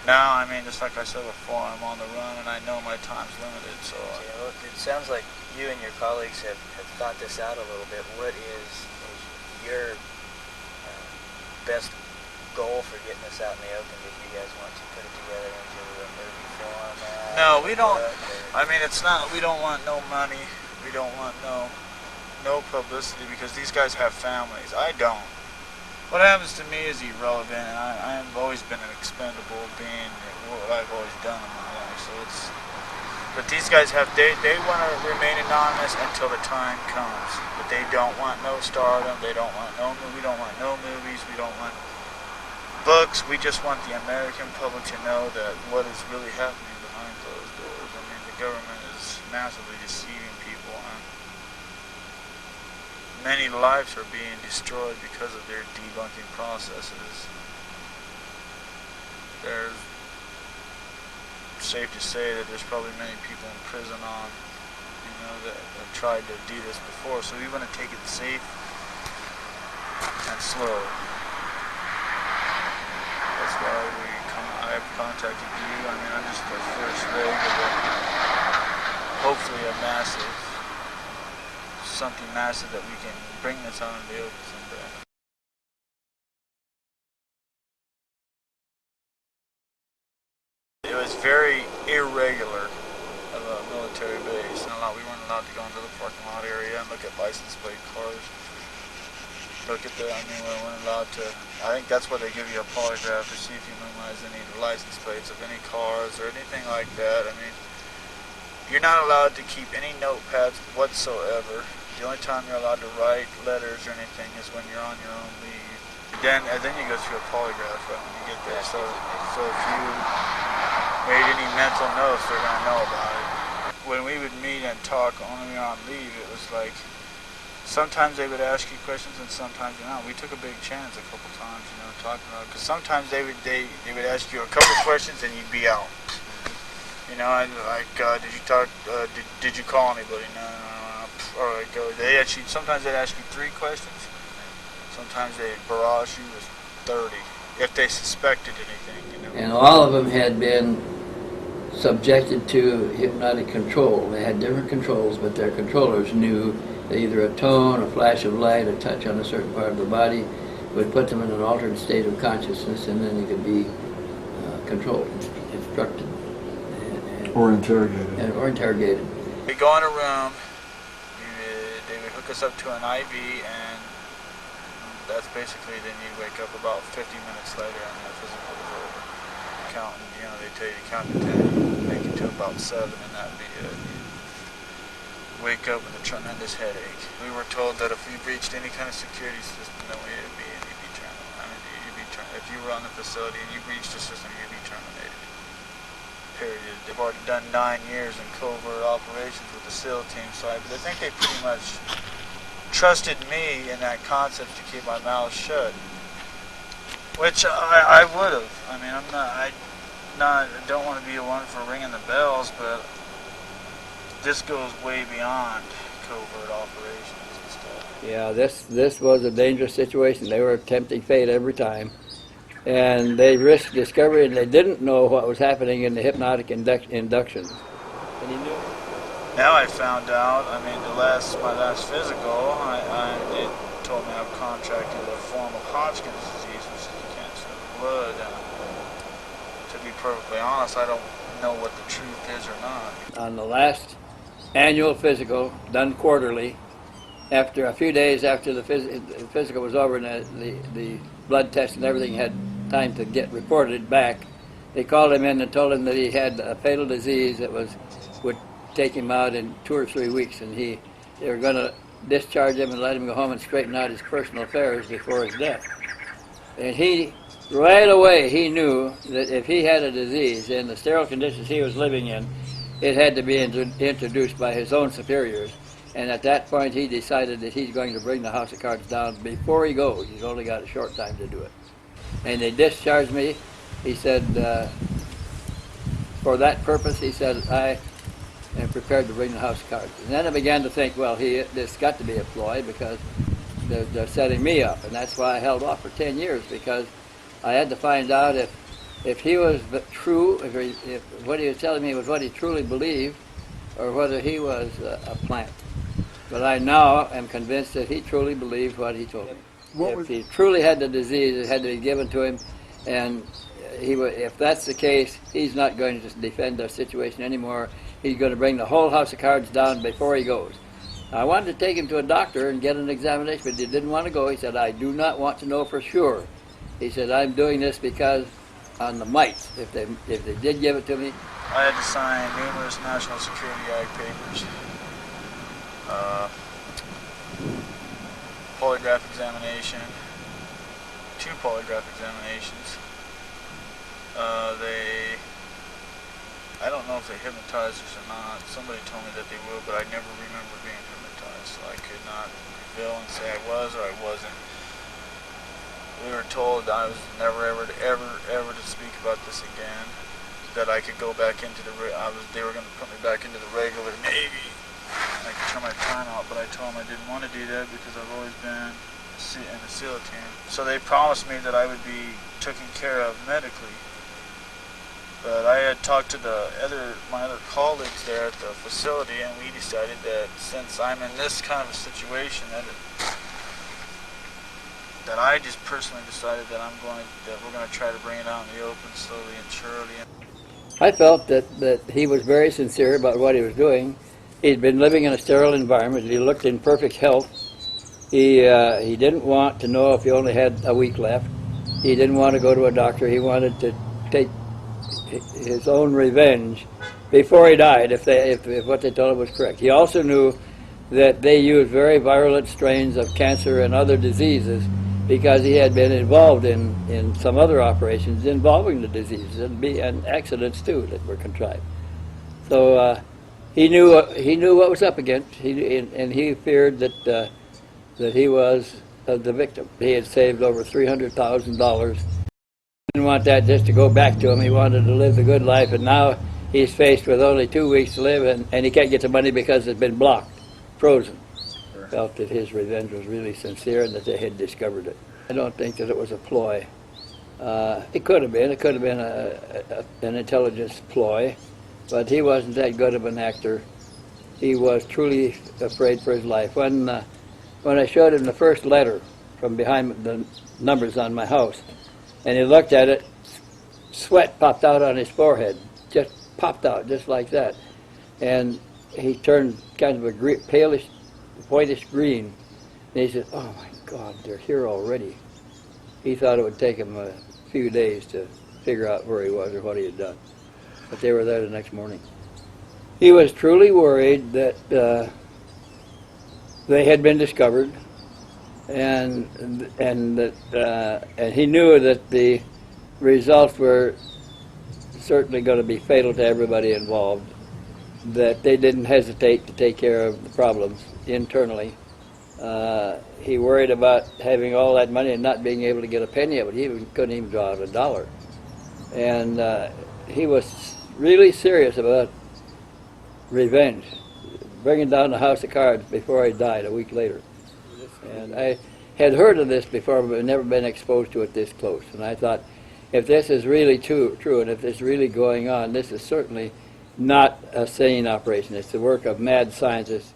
Now, I mean, just like I said before, I'm on the run and I know my time's limited. So well, it sounds like you and your colleagues have thought this out a little bit. What is your best goal for getting this out in the open? Did you guys want to put it together into a movie format? No, we don't. I mean, it's not. We don't want no money. We don't want no publicity because these guys have families. I don't. What happens to me is irrelevant, and I've always been an expendable being. What I've always done in my life. So it's. But these guys they want to remain anonymous until the time comes. But they don't want no stardom. They don't want no. We don't want no movies. We don't want books. We just want the American public to know that what is really happening behind closed doors. I mean, the government is massively deceiving people, and many lives are being destroyed because of their debunking processes. There's safe to say that there's probably many people in prison that have tried to do this before. So we want to take it safe and slow. That's why I've contacted you. I mean, I'm just the first leg of hopefully something massive that we can bring this out in the open someday. It was very irregular of a military base, and we weren't allowed to go into the parking lot area and look at license plate cars. We weren't allowed to. I think that's why they give you a polygraph to see if you memorize any license plates of any cars or anything like that. I mean, you're not allowed to keep any notepads whatsoever. The only time you're allowed to write letters or anything is when you're on your own leave. Then you go through a polygraph right when you get there. So if you made any mental notes, they're going to know about it. When we would meet and talk when we were on leave, it was like sometimes they would ask you questions and sometimes not. We took a big chance a couple times, talking about it. Because sometimes they would ask you a couple questions and you'd be out. Did you talk? Did you call anybody? No. All right, go. Sometimes they'd ask you 3 questions. Sometimes they'd barrage you with 30 if they suspected anything. And all of them had been subjected to hypnotic control. They had different controls, but their controllers knew that either a tone, a flash of light, a touch on a certain part of the body would put them in an altered state of consciousness, and then they could be controlled, instructed, or interrogated. We go in a room. They would hook us up to an IV, and that's basically then you wake up about 50 minutes later and the physical is over. Counting, they tell you to count to 10, make it to about 7, and that'd be it. Wake up with a tremendous headache. We were told that if we breached any kind of security system, then you'd be terminated. If you were on the facility and you breached the system, you'd be terminated. Period. They've already done 9 years in covert operations with the SEAL team, so I think they pretty much trusted me in that concept to keep my mouth shut, which I would have. I mean, I don't want to be the one for ringing the bells, but this goes way beyond covert operations and stuff. Yeah, this was a dangerous situation. They were tempting fate every time. And they risked discovery, and they didn't know what was happening in the hypnotic inductions. And he knew. Now I found out, my last physical, they told me I've contracted a form of Hodgkin's disease, which is a cancer of the blood. And to be perfectly honest, I don't know what the truth is or not. On the last annual physical done quarterly. After a few days after the physical was over and the blood test and everything had time to get reported back, they called him in and told him that he had a fatal disease that would take him out in 2 or 3 weeks, and they were going to discharge him and let him go home and straighten out his personal affairs before his death. And right away he knew that if he had a disease in the sterile conditions he was living in, it had to be introduced by his own superiors. And at that point he decided that he's going to bring the house of cards down before he goes. He's only got a short time to do it. And they discharged me. He said, for that purpose, he said, I am prepared to bring the house of cards. And then I began to think, well, this got to be a ploy because they're setting me up. And that's why I held off for 10 years, because I had to find out if he was true, if what he was telling me was what he truly believed, or whether he was a plant. But I now am convinced that he truly believed what he told me. If he truly had the disease, it had to be given to him, and if that's the case, he's not going to defend the situation anymore. He's going to bring the whole house of cards down before he goes. I wanted to take him to a doctor and get an examination, but he didn't want to go. He said, I do not want to know for sure. He said, I'm doing this because on the mites, if they did give it to me. I had to sign numerous National Security Act papers. Polygraph examination, 2 polygraph examinations. I don't know if they hypnotized us or not. Somebody told me that they will, but I never remember being hypnotized, so I could not reveal and say I was or I wasn't. We were told I was never ever to speak about this again. That I could go back into they were going to put me back into the regular Navy. I could turn my time out, but I told them I didn't want to do that because I've always been in the SEAL team. So they promised me that I would be taken care of medically. But I had talked to my other colleagues there at the facility, and we decided that since I'm in this kind of a situation, that I just personally decided that we're going to try to bring it out in the open slowly and surely. I felt that he was very sincere about what he was doing. He'd been living in a sterile environment. He looked in perfect health. He didn't want to know if he only had a week left. He didn't want to go to a doctor. He wanted to take his own revenge before he died, if what they told him was correct. He also knew that they used very virulent strains of cancer and other diseases because he had been involved in some other operations involving the diseases and accidents too that were contrived. So he knew what was up against, and he feared that he was the victim. He had saved over $300,000. Didn't want that just to go back to him. He wanted to live the good life, and now he's faced with only 2 weeks to live, and he can't get the money because it's been blocked, frozen. Sure. Felt that his revenge was really sincere and that they had discovered it. I don't think that it was a ploy. It could have been. It could have been an intelligence ploy, but he wasn't that good of an actor. He was truly afraid for his life. When I showed him the first letter from behind the numbers on my house, and he looked at it, sweat popped out on his forehead, just popped out, just like that. And he turned kind of a palish, whitish green. And he said, oh my God, they're here already. He thought it would take him a few days to figure out where he was or what he had done. But they were there the next morning. He was truly worried that they had been discovered, and he knew that the results were certainly going to be fatal to everybody involved, that they didn't hesitate to take care of the problems internally. He worried about having all that money and not being able to get a penny of it. He couldn't even draw out a dollar. And he was really serious about revenge, bringing down the house of cards before he died a week later. And I had heard of this before, but had never been exposed to it this close. And I thought, if this is really true, and if this is really going on, this is certainly not a sane operation. It's the work of mad scientists.